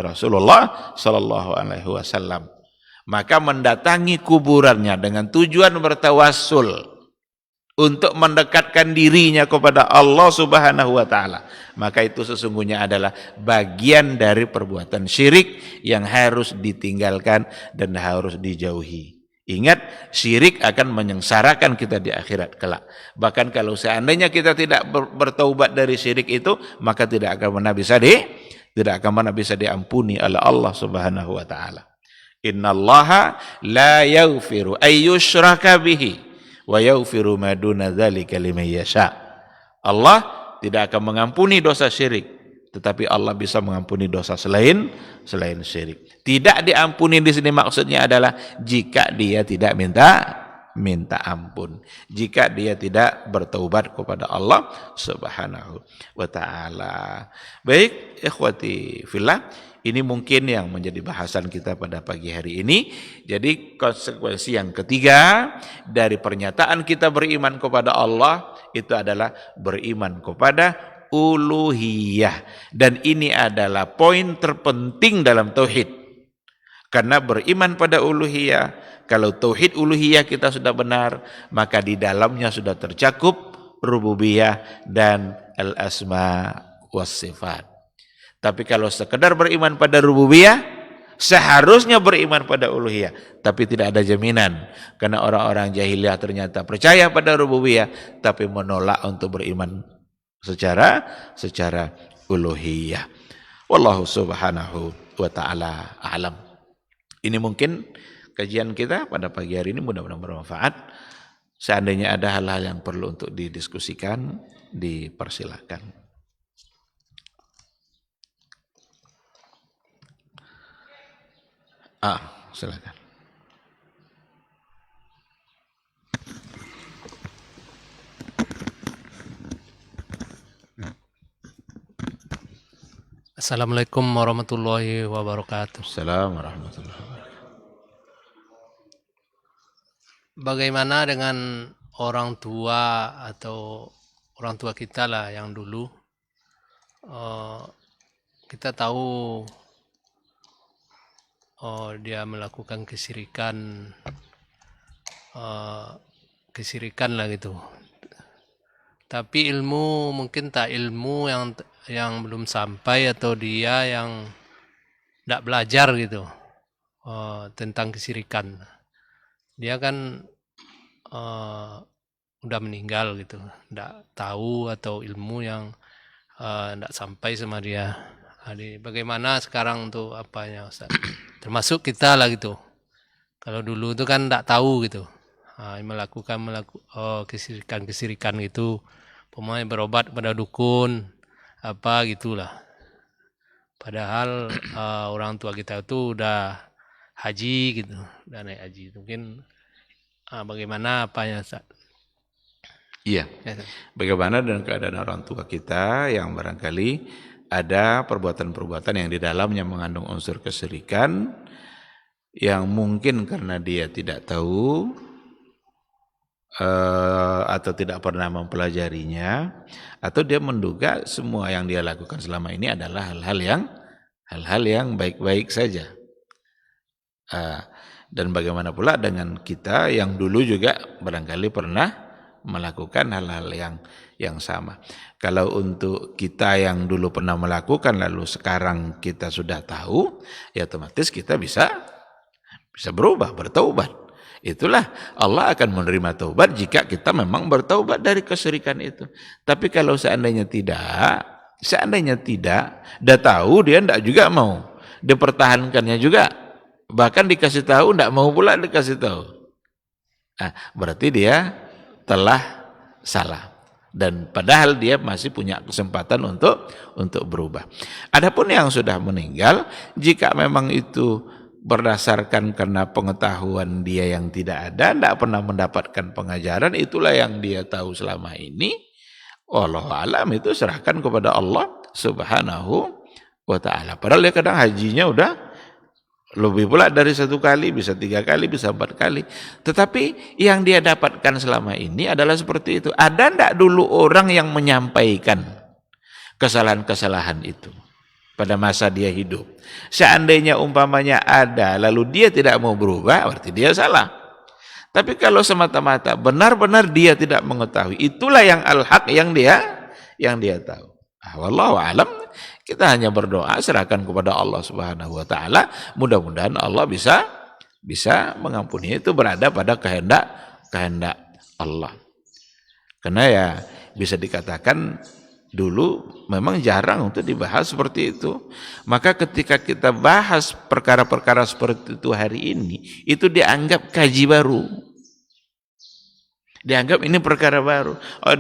Rasulullah sallallahu alaihi wasallam. Maka mendatangi kuburannya dengan tujuan bertawassul untuk mendekatkan dirinya kepada Allah Subhanahu wa taala, maka itu sesungguhnya adalah bagian dari perbuatan syirik yang harus ditinggalkan dan harus dijauhi. Ingat, syirik akan menyengsarakan kita di akhirat kelak. Bahkan kalau seandainya kita tidak bertaubat dari syirik itu, maka tidak akan pernah bisa diampuni oleh Allah Subhanahu wa taala. Innallaha la yaghfiru ay yushraka bihi wa yaghfiru ma duna dzalika liman yasha. Allah tidak akan mengampuni dosa syirik, tetapi Allah bisa mengampuni dosa selain syirik. Tidak diampuni di sini maksudnya adalah jika dia tidak minta ampun, jika dia tidak bertaubat kepada Allah Subhanahu wa taala. Baik, ikhwati fillah, ini mungkin yang menjadi bahasan kita pada pagi hari ini. Jadi konsekuensi yang ketiga dari pernyataan kita beriman kepada Allah itu adalah beriman kepada uluhiyah. Dan ini adalah poin terpenting dalam tauhid. Karena beriman pada uluhiyah, kalau tauhid uluhiyah kita sudah benar, maka di dalamnya sudah tercakup rububiyah dan al-asma was sifat. Tapi kalau sekedar beriman pada rububiyah, seharusnya beriman pada uluhiyah, tapi tidak ada jaminan. Karena orang-orang jahiliyah ternyata percaya pada rububiyah, tapi menolak untuk beriman secara uluhiyah. Wallahu subhanahu wa ta'ala a'lam. Ini mungkin kajian kita pada pagi hari ini, mudah-mudahan bermanfaat. Seandainya ada hal-hal yang perlu untuk didiskusikan, dipersilakan. Silakan. Assalamualaikum warahmatullahi wabarakatuh. Assalamualaikum warahmatullahi wabarakatuh. Bagaimana dengan orang tua atau orang tua kita lah yang dulu, kita tahu dia melakukan kesirikan lah gitu. tapi ilmu mungkin tak ilmu yang belum sampai atau dia yang tidak belajar gitu tentang kesirikan. Dia kan udah meninggal gitu, tidak tahu atau ilmu yang tidak sampai sama dia. Jadi bagaimana sekarang untuk apanya Ustaz? Termasuk kita lah gitu. Kalau dulu itu kan tidak tahu gitu. Melakukan kesirikan gitu. Pemain berobat pada dukun apa gitulah. Padahal orang tua kita itu udah haji gitu, udah naik haji. Mungkin bagaimana apanya Ustaz? Iya. Ya, Ustaz. Bagaimana dengan keadaan orang tua kita yang barangkali ada perbuatan-perbuatan yang di dalamnya mengandung unsur kesyirikan yang mungkin karena dia tidak tahu atau tidak pernah mempelajarinya, atau dia menduga semua yang dia lakukan selama ini adalah hal-hal yang baik-baik saja. Dan bagaimana pula dengan kita yang dulu juga barangkali pernah melakukan hal-hal yang sama. Kalau untuk kita yang dulu pernah melakukan lalu sekarang kita sudah tahu, ya otomatis kita bisa berubah, bertaubat. Itulah Allah akan menerima taubat jika kita memang bertaubat dari kesyirikan itu. Tapi kalau seandainya tidak, dia tahu dia tidak juga mau, dipertahankannya juga, bahkan dikasih tahu tidak mau pula dikasih tahu. Nah, berarti dia telah salah. Dan padahal dia masih punya kesempatan untuk berubah. Adapun yang sudah meninggal, jika memang itu berdasarkan karena pengetahuan dia yang tidak ada, tidak pernah mendapatkan pengajaran, itulah yang dia tahu selama ini. Wallahu alam, itu serahkan kepada Allah Subhanahu wa ta'ala. Padahal dia kadang hajinya udah lebih pula dari 1 kali, bisa 3 kali, bisa 4 kali. Tetapi yang dia dapatkan selama ini adalah seperti itu. Ada enggak dulu orang yang menyampaikan kesalahan-kesalahan itu pada masa dia hidup? Seandainya umpamanya ada, lalu dia tidak mau berubah, berarti dia salah. Tapi kalau semata-mata benar-benar dia tidak mengetahui, itulah yang al-haq yang dia tahu. Wallahu alam, kita hanya berdoa, serahkan kepada Allah Subhanahu wa taala, mudah-mudahan Allah bisa mengampuni. Itu berada pada kehendak Allah. Karena ya bisa dikatakan dulu memang jarang untuk dibahas seperti itu. Maka ketika kita bahas perkara-perkara seperti itu hari ini, itu dianggap kaji baru. Dianggap ini perkara baru. Oh,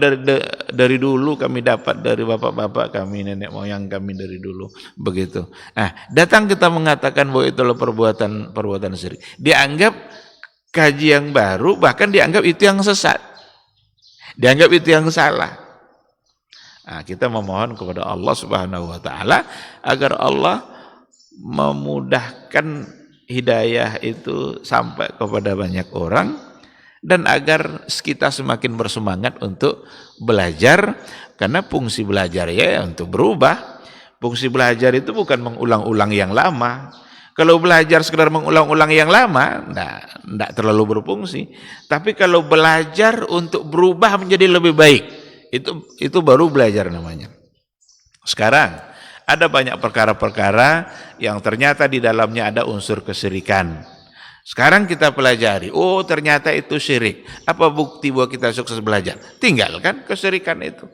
dari dulu kami dapat dari bapak-bapak kami, nenek moyang kami dari dulu begitu. Nah, datang kita mengatakan bahwa itu adalah perbuatan syirik. Dianggap kaji yang baru, bahkan dianggap itu yang sesat. Dianggap itu yang salah. Nah, kita memohon kepada Allah Subhanahu wa taala agar Allah memudahkan hidayah itu sampai kepada banyak orang, dan agar kita semakin bersemangat untuk belajar, karena fungsi belajar ya untuk berubah. Fungsi belajar itu bukan mengulang-ulang yang lama. Kalau belajar sekedar mengulang-ulang yang lama, enggak terlalu berfungsi. Tapi kalau belajar untuk berubah menjadi lebih baik, itu baru belajar namanya. Sekarang ada banyak perkara-perkara yang ternyata di dalamnya ada unsur kesyirikan. Sekarang kita pelajari, oh ternyata itu syirik. Apa bukti bahwa kita sukses belajar? Tinggalkan kesyirikan itu.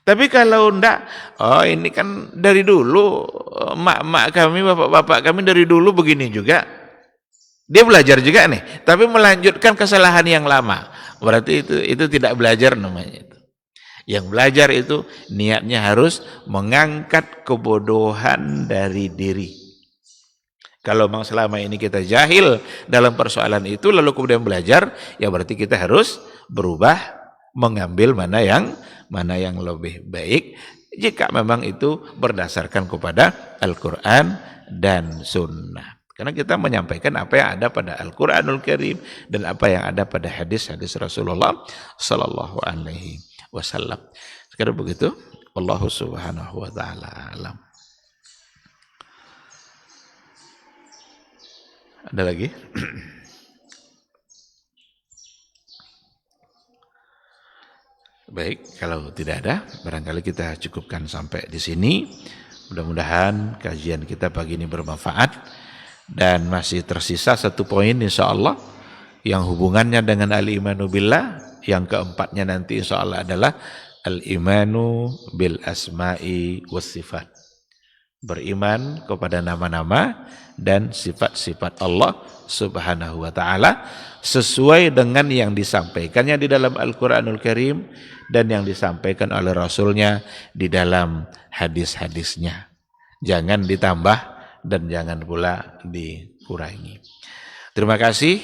Tapi kalau enggak, oh ini kan dari dulu, mak-mak kami, bapak-bapak kami dari dulu begini juga. Dia belajar juga nih, tapi melanjutkan kesalahan yang lama. Berarti itu tidak belajar namanya itu. Yang belajar itu niatnya harus mengangkat kebodohan dari diri. Kalau memang selama ini kita jahil dalam persoalan itu lalu kemudian belajar, ya berarti kita harus berubah, mengambil mana yang lebih baik jika memang itu berdasarkan kepada Al-Qur'an dan Sunnah. Karena kita menyampaikan apa yang ada pada Al-Qur'anul Karim dan apa yang ada pada hadis-hadis Rasulullah sallallahu alaihi wasallam. Sekarang begitu, wallahu subhanahu wa ta'ala alam. Ada lagi? Baik, kalau tidak ada, barangkali kita cukupkan sampai di sini. Mudah-mudahan kajian kita pagi ini bermanfaat. Dan masih tersisa satu poin insya Allah yang hubungannya dengan al-imanu billah. Yang keempatnya nanti insya Allah adalah al-imanu bil asma'i was sifat. Beriman kepada nama-nama dan sifat-sifat Allah Subhanahu wa ta'ala sesuai dengan yang disampaikannya di dalam Al-Quranul Karim dan yang disampaikan oleh Rasulnya di dalam hadis-hadisnya. Jangan ditambah dan jangan pula dikurangi. Terima kasih.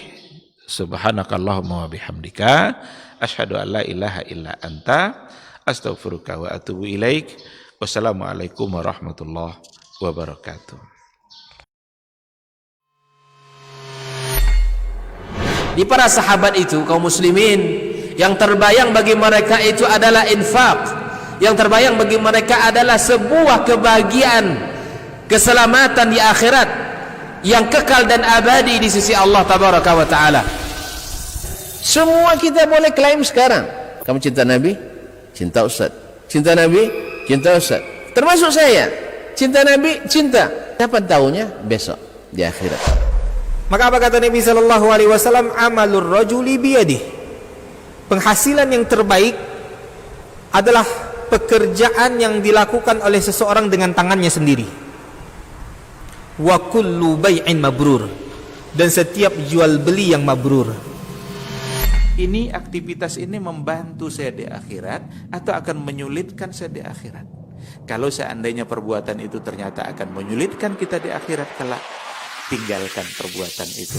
Subhanakallahumma wa bihamdika asyhadu an la ilaha illa anta astaghfiruka wa atubu ilaik. Wassalamualaikum warahmatullahi wabarakatuh. Di para sahabat itu, kaum muslimin, yang terbayang bagi mereka itu adalah infak, yang terbayang bagi mereka adalah sebuah kebahagiaan, keselamatan di akhirat yang kekal dan abadi di sisi Allah tabaraka wa taala. Semua kita boleh klaim sekarang, kamu cinta Nabi, cinta Ustaz. Cinta Nabi, cinta Ustaz. Termasuk saya, cinta Nabi, cinta. Kapan tahunya? Besok di akhirat. Maka apa kata Nabi sallallahu alaihi wasallam? Amalur rajuli biyadih. Penghasilan yang terbaik adalah pekerjaan yang dilakukan oleh seseorang dengan tangannya sendiri. Wa kullu bai'in mabrur. Dan setiap jual beli yang mabrur. Ini aktivitas ini membantu saya di akhirat atau akan menyulitkan saya di akhirat? Kalau seandainya perbuatan itu ternyata akan menyulitkan kita di akhirat kelak, tinggalkan perbuatan itu.